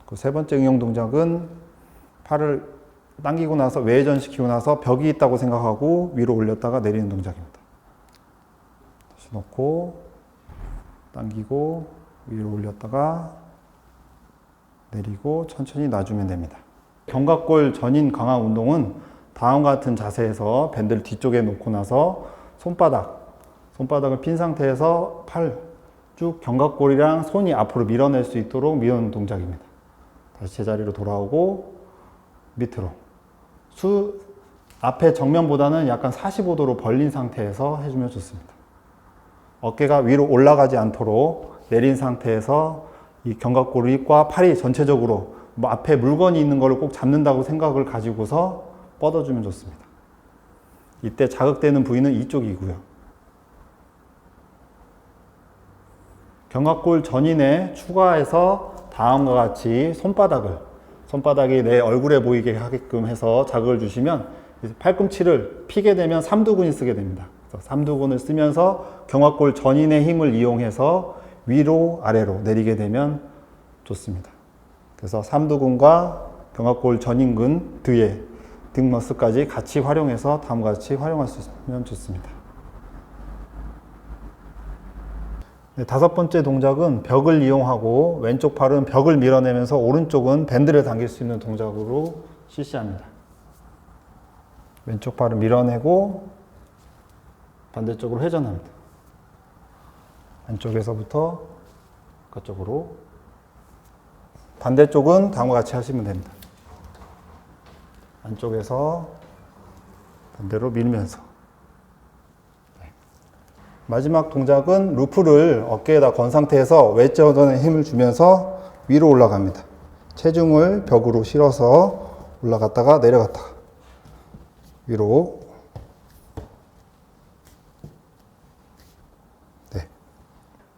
그 세 번째 응용 동작은 팔을 당기고 나서 외전시키고 나서 벽이 있다고 생각하고 위로 올렸다가 내리는 동작입니다. 다시 놓고 당기고 위로 올렸다가 내리고 천천히 놔주면 됩니다. 견갑골 전인 강화 운동은 다음과 같은 자세에서 밴드를 뒤쪽에 놓고 나서 손바닥을 핀 상태에서 팔 쭉 견갑골이랑 손이 앞으로 밀어낼 수 있도록 미는 동작입니다. 다시 제자리로 돌아오고 밑으로. 앞에 정면보다는 약간 45도로 벌린 상태에서 해주면 좋습니다. 어깨가 위로 올라가지 않도록 내린 상태에서 이 견갑골과 팔이 전체적으로 앞에 물건이 있는 걸 꼭 잡는다고 생각을 가지고서 뻗어주면 좋습니다. 이때 자극되는 부위는 이쪽이고요. 견갑골 전인에 추가해서 다음과 같이 손바닥이 내 얼굴에 보이게 하게끔 해서 자극을 주시면 팔꿈치를 피게 되면 삼두근이 쓰게 됩니다. 그래서 삼두근을 쓰면서 견갑골 전인의 힘을 이용해서 위로 아래로 내리게 되면 좋습니다. 그래서 삼두근과 견갑골 전인근 뒤에 등머스까지 같이 활용해서 다음과 같이 활용할 수 있으면 좋습니다. 네, 다섯 번째 동작은 벽을 이용하고 왼쪽 팔은 벽을 밀어내면서 오른쪽은 밴드를 당길 수 있는 동작으로 실시합니다. 왼쪽 팔을 밀어내고 반대쪽으로 회전합니다. 안쪽에서부터 바깥쪽으로. 반대쪽은 다음과 같이 하시면 됩니다. 안쪽에서 반대로 밀면서. 마지막 동작은 루프를 어깨에다 건 상태에서 외전에 힘을 주면서 위로 올라갑니다. 체중을 벽으로 실어서 올라갔다가 내려갔다가 위로. 네.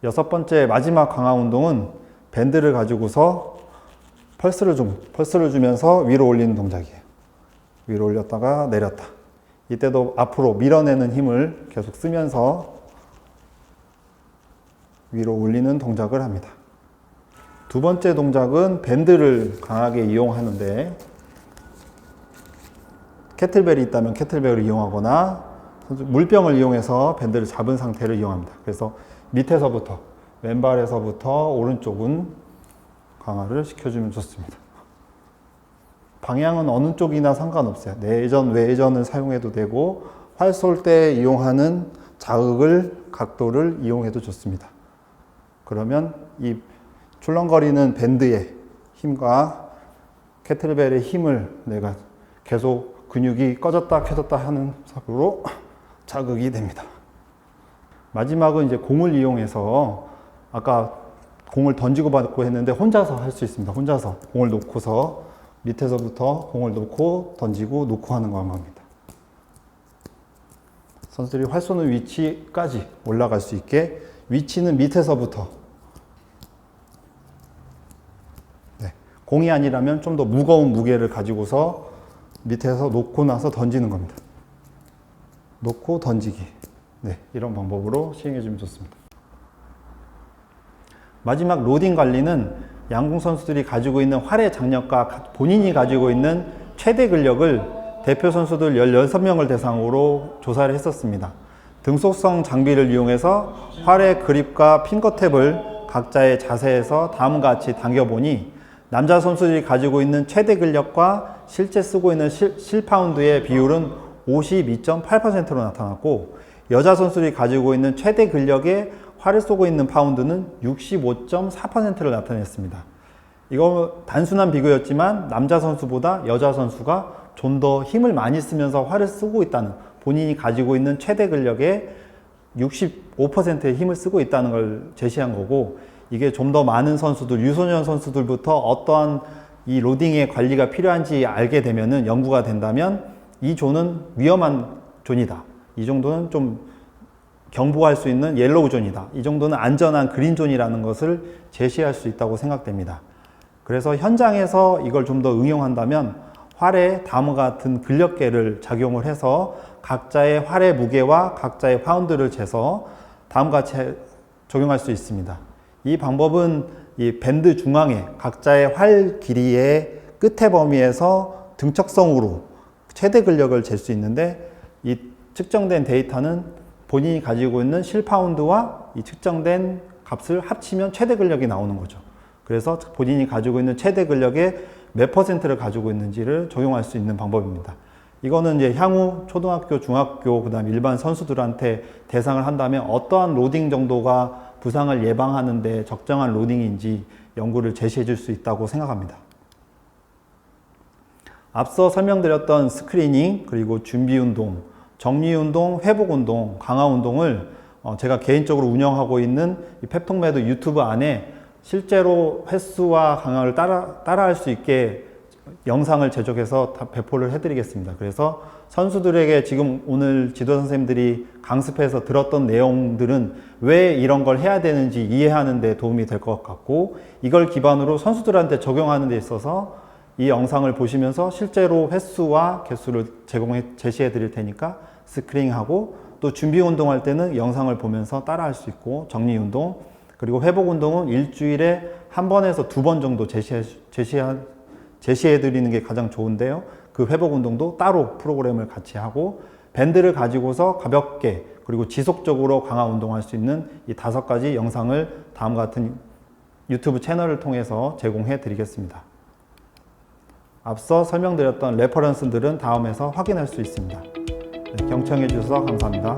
여섯 번째 마지막 강화 운동은 밴드를 가지고서 펄스를 주면서 위로 올리는 동작이에요. 위로 올렸다가 내렸다. 이때도 앞으로 밀어내는 힘을 계속 쓰면서 위로 올리는 동작을 합니다. 두 번째 동작은 밴드를 강하게 이용하는데, 캐틀벨이 있다면 캐틀벨을 이용하거나 물병을 이용해서 밴드를 잡은 상태를 이용합니다. 그래서 밑에서부터, 왼발에서부터 오른쪽은 강화를 시켜주면 좋습니다. 방향은 어느 쪽이나 상관없어요. 내전, 외전을 사용해도 되고, 활 쏠 때 이용하는 자극을, 각도를 이용해도 좋습니다. 그러면 이 출렁거리는 밴드의 힘과 캐틀벨의 힘을 내가 계속 근육이 꺼졌다 켜졌다 하는 삽으로 자극이 됩니다. 마지막은 이제 공을 이용해서, 아까 공을 던지고 받고 했는데 혼자서 할 수 있습니다. 혼자서 공을 놓고서 밑에서부터 공을 놓고 던지고 놓고 하는 방법입니다. 선수들이 활 쏘는 위치까지 올라갈 수 있게, 위치는 밑에서부터, 네, 공이 아니라면 좀 더 무거운 무게를 가지고서 밑에서 놓고 나서 던지는 겁니다. 놓고 던지기. 네, 이런 방법으로 시행해 주면 좋습니다. 마지막 로딩 관리는 양궁 선수들이 가지고 있는 활의 장력과 본인이 가지고 있는 최대 근력을 대표 선수들 16명을 대상으로 조사를 했었습니다. 등속성 장비를 이용해서 활의 그립과 핑거탭을 각자의 자세에서 다음과 같이 당겨보니, 남자 선수들이 가지고 있는 최대 근력과 실제 쓰고 있는 실파운드의 비율은 52.8%로 나타났고, 여자 선수들이 가지고 있는 최대 근력의 활을 쏘고 있는 파운드는 65.4%를 나타냈습니다. 이거 단순한 비교였지만 남자 선수보다 여자 선수가 좀 더 힘을 많이 쓰면서 활을 쏘고 있다는, 본인이 가지고 있는 최대 근력의 65%의 힘을 쓰고 있다는 걸 제시한 거고, 이게 좀 더 많은 선수들, 유소년 선수들부터 어떠한 이 로딩의 관리가 필요한지 알게 되면은, 연구가 된다면 이 존은 위험한 존이다, 이 정도는 좀 경보할 수 있는 옐로우 존이다, 이 정도는 안전한 그린 존이라는 것을 제시할 수 있다고 생각됩니다. 그래서 현장에서 이걸 좀 더 응용한다면 활에 다음과 같은 근력계를 작용을 해서 각자의 활의 무게와 각자의 파운드를 재서 다음과 같이 적용할 수 있습니다. 이 방법은 이 밴드 중앙에 각자의 활 길이의 끝의 범위에서 등척성으로 최대 근력을 잴 수 있는데, 이 측정된 데이터는 본인이 가지고 있는 실파운드와 이 측정된 값을 합치면 최대 근력이 나오는 거죠. 그래서 본인이 가지고 있는 최대 근력의 몇 %를 가지고 있는지를 적용할 수 있는 방법입니다. 이거는 이제 향후 초등학교, 중학교, 그 다음 일반 선수들한테 대상을 한다면 어떠한 로딩 정도가 부상을 예방하는 데 적정한 로딩인지 연구를 제시해 줄 수 있다고 생각합니다. 앞서 설명드렸던 스크리닝, 그리고 준비 운동, 정리 운동, 회복 운동, 강화 운동을 제가 개인적으로 운영하고 있는 이 펩톡매드 유튜브 안에 실제로 횟수와 강화를 따라할 수 있게 영상을 제작해서 다 배포를 해드리겠습니다. 그래서 선수들에게 지금 오늘 지도자 선생님들이 강습해서 들었던 내용들은 왜 이런 걸 해야 되는지 이해하는 데 도움이 될 것 같고, 이걸 기반으로 선수들한테 적용하는 데 있어서 이 영상을 보시면서 실제로 횟수와 개수를 제시해 드릴 테니까 스크린하고, 또 준비 운동할 때는 영상을 보면서 따라할 수 있고, 정리 운동, 그리고 회복 운동은 일주일에 한 번에서 두 번 정도 제시해 드리는 게 가장 좋은데요. 그 회복 운동도 따로 프로그램을 같이 하고, 밴드를 가지고서 가볍게 그리고 지속적으로 강화 운동할 수 있는 이 5가지 영상을 다음과 같은 유튜브 채널을 통해서 제공해 드리겠습니다. 앞서 설명드렸던 레퍼런스들은 다음에서 확인할 수 있습니다. 경청해 주셔서 감사합니다.